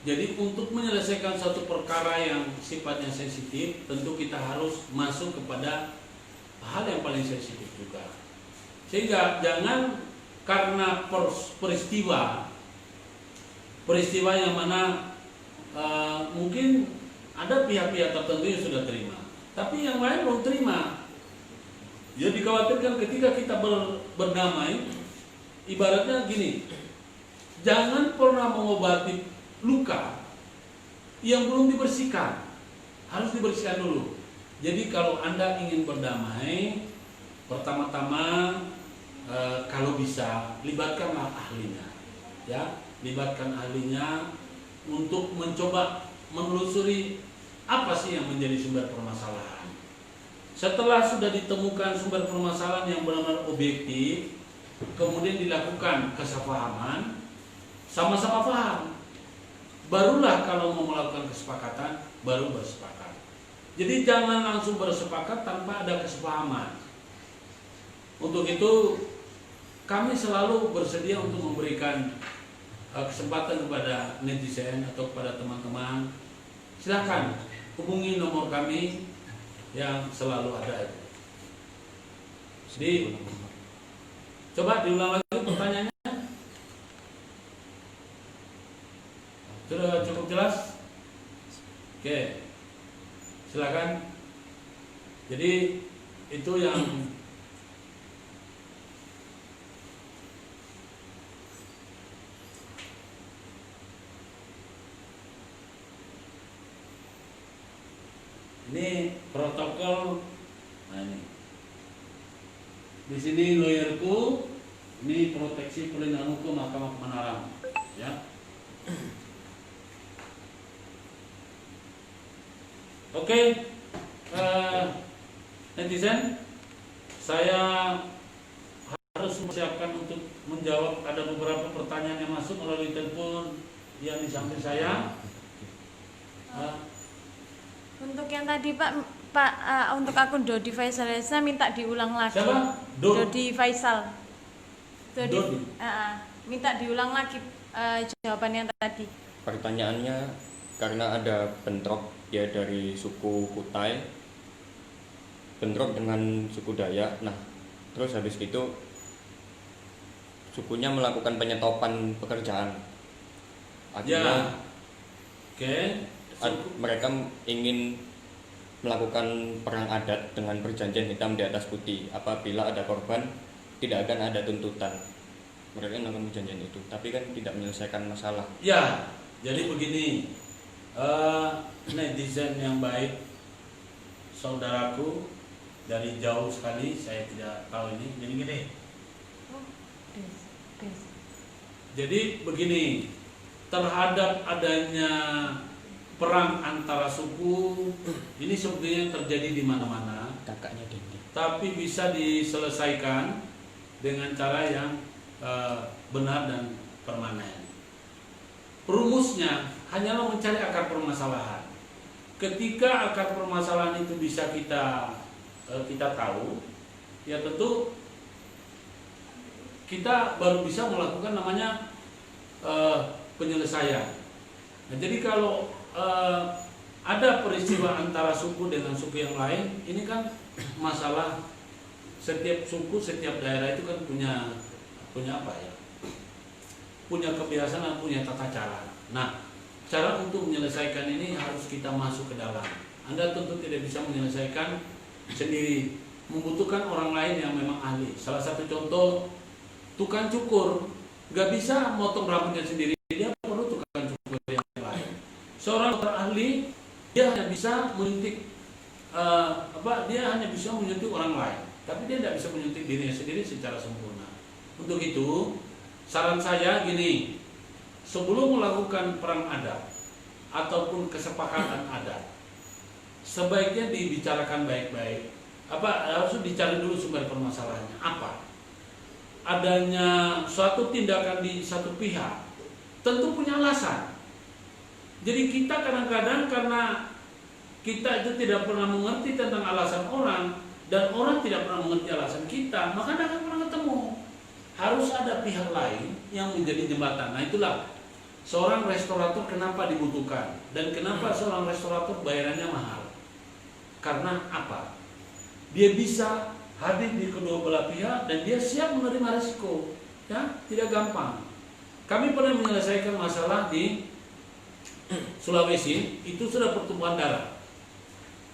Jadi untuk menyelesaikan satu perkara yang sifatnya sensitif, tentu kita harus masuk kepada hal yang paling sensitif juga. Sehingga jangan karena peristiwa yang mana mungkin ada pihak-pihak tertentu yang sudah terima, tapi yang lain belum terima. Jadi dikhawatirkan ketika kita berdamai, ibaratnya gini, jangan pernah mengobati luka yang belum dibersihkan, harus dibersihkan dulu. Jadi kalau Anda ingin berdamai, pertama-tama kalau bisa libatkanlah ahlinya, ya, libatkan ahlinya untuk mencoba menelusuri apa sih yang menjadi sumber permasalahan. Setelah sudah ditemukan sumber permasalahan yang benar-benar objektif, kemudian dilakukan kesepahaman, sama-sama paham, barulah kalau mau melakukan kesepakatan, baru bersepakat. Jadi jangan langsung bersepakat tanpa ada kesepahaman. Untuk itu kami selalu bersedia untuk memberikan kesempatan kepada netizen atau kepada teman-teman. Silakan hubungi nomor kami yang selalu ada. Jadi coba diulang lagi pertanyaannya. Sudah cukup jelas? Oke. Silakan. Jadi itu yang ini protokol. Nah ini. Di sini lawyerku, ini proteksi perlindungan hukum Mahkamah Kebenaran, ya. Oke, netizen, saya harus mempersiapkan untuk menjawab ada beberapa pertanyaan yang masuk melalui telepon yang di samping saya. Untuk yang tadi Pak, untuk akun Dodi Faisal saya minta diulang lagi. Siapa? Dodi Faisal. Dodi. Minta diulang lagi jawaban yang tadi. Pertanyaannya, karena ada bentrok ya dari suku Kutai, bentrok dengan suku Dayak. Nah, terus habis itu sukunya melakukan penyetopan pekerjaan. Akhirnya, Oke. mereka ingin melakukan perang adat dengan perjanjian hitam di atas putih. Apabila ada korban, tidak akan ada tuntutan. Mereka melakukan perjanjian itu, tapi kan tidak menyelesaikan masalah. Ya, jadi begini, netizen yang baik, saudaraku dari jauh sekali, saya tidak tahu ini. Jadi gini. Jadi begini, terhadap adanya perang antara suku ini sebetulnya terjadi di mana-mana, Kakaknya Dendi. tapi bisa diselesaikan dengan cara yang benar dan permanen. Rumusnya hanyalah mencari akar permasalahan. Ketika akar permasalahan itu bisa kita tahu, ya tentu kita baru bisa melakukan namanya penyelesaian. Nah, jadi kalau ada peristiwa antara suku dengan suku yang lain, ini kan masalah setiap suku, setiap daerah itu kan punya apa ya? Punya kebiasaan dan punya tata cara. Nah, cara untuk menyelesaikan ini harus kita masuk ke dalam. Anda tentu tidak bisa menyelesaikan sendiri, membutuhkan orang lain yang memang ahli. Salah satu contoh, tukang cukur nggak bisa motong rambutnya sendiri, dia perlu tukang cukur yang lain. Seorang dokter ahli, dia hanya bisa menyuntik dia hanya bisa menyuntik orang lain, tapi dia tidak bisa menyuntik dirinya sendiri secara sempurna. Untuk itu, saran saya gini, sebelum melakukan perang adat ataupun kesepakatan adat, sebaiknya dibicarakan baik-baik. Harus dicari dulu sumber permasalahannya apa. Adanya suatu tindakan di satu pihak tentu punya alasan. Jadi kita kadang-kadang karena kita itu tidak pernah mengerti tentang alasan orang, dan orang tidak pernah mengerti alasan kita, maka tidak akan pernah ketemu. Harus ada pihak lain yang menjadi jembatan. Nah itulah seorang restorator kenapa dibutuhkan dan kenapa seorang restorator bayarannya mahal. Karena apa? Dia bisa hadir di kedua belah pihak dan dia siap menerima risiko. Ya, tidak gampang. Kami pernah menyelesaikan masalah di Sulawesi, itu sudah pertumpahan darah.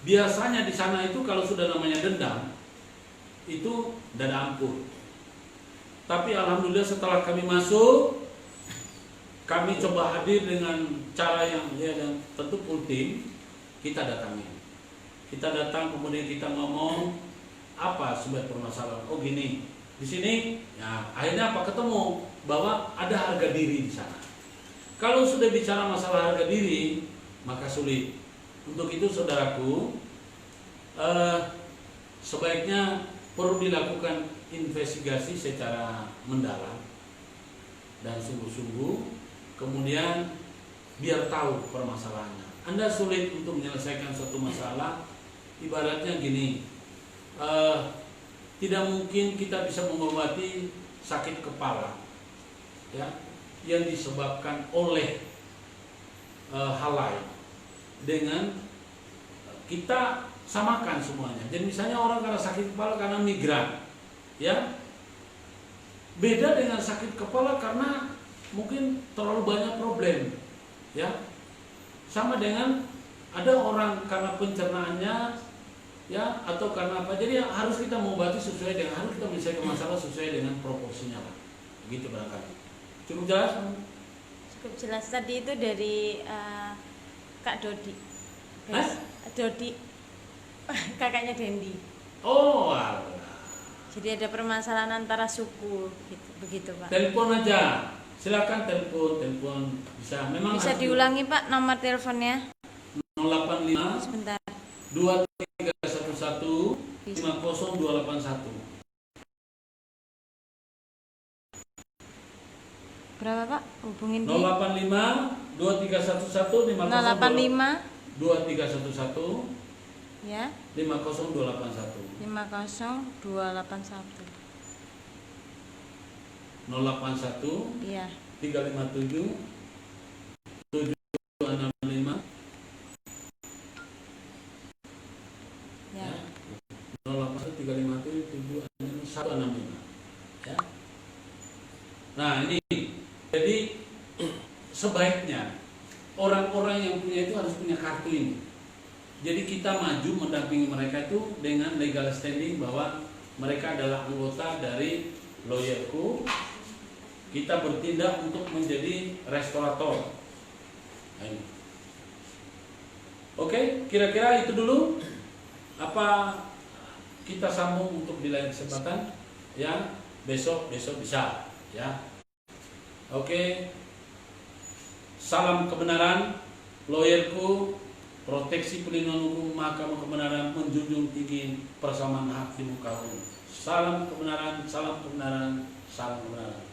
Biasanya di sana itu kalau sudah namanya dendam, itu dada ampun. Tapi alhamdulillah setelah kami masuk, kami coba hadir dengan cara yang tentu full tim, kita datangi. Kita datang kemudian kita ngomong apa sebuah permasalahan. Oh gini, di sini, ya akhirnya apa ketemu bahwa ada harga diri di sana. Kalau sudah bicara masalah harga diri, maka sulit. Untuk itu saudaraku, sebaiknya perlu dilakukan investigasi secara mendalam dan sungguh-sungguh, kemudian biar tahu permasalahannya. Anda sulit untuk menyelesaikan suatu masalah, ibaratnya gini, tidak mungkin kita bisa mengobati sakit kepala, ya, yang disebabkan oleh hal lain dengan kita samakan semuanya. Jadi misalnya orang karena sakit kepala karena migran, ya, beda dengan sakit kepala karena mungkin terlalu banyak problem, ya. Sama dengan ada orang karena pencernaannya, ya, atau karena apa. Jadi harus kita mengobati sesuai dengan, harus kita menyelesaikan masalah sesuai dengan proporsinya lah. Begitu barangkali. Cukup jelas? Cukup jelas. Tadi itu dari Kak Dodi. Hah? Dodi, kakaknya Dendi. Oh, alah. Jadi ada permasalahan antara suku, gitu, begitu Pak. Telepon aja. Silakan telepon bisa. Memang Bisa diulangi Pak nomor teleponnya? 085 Sebentar. 2311 50281. Berapa Pak? Hubungin di 085 2311 085 2311 ya 50281. 50281. 081 Iya. 357 765 Ya. 081 357 765 ya. Nah ini jadi sebaiknya orang-orang yang punya itu harus punya kartu ini. Jadi kita maju mendampingi mereka itu dengan legal standing bahwa mereka adalah anggota dari lawyerku. Kita bertindak untuk menjadi restorator. Nah, ini. Oke, kira-kira itu dulu. Apa kita sambung untuk di lain kesempatan? Ya, besok bisa. Ya, oke. Salam kebenaran, lawyerku. Proteksi pelindungan hukum Mahkamah Kebenaran menjunjung tinggi persamaan hak di muka umum. Salam kebenaran, salam kebenaran, salam kebenaran.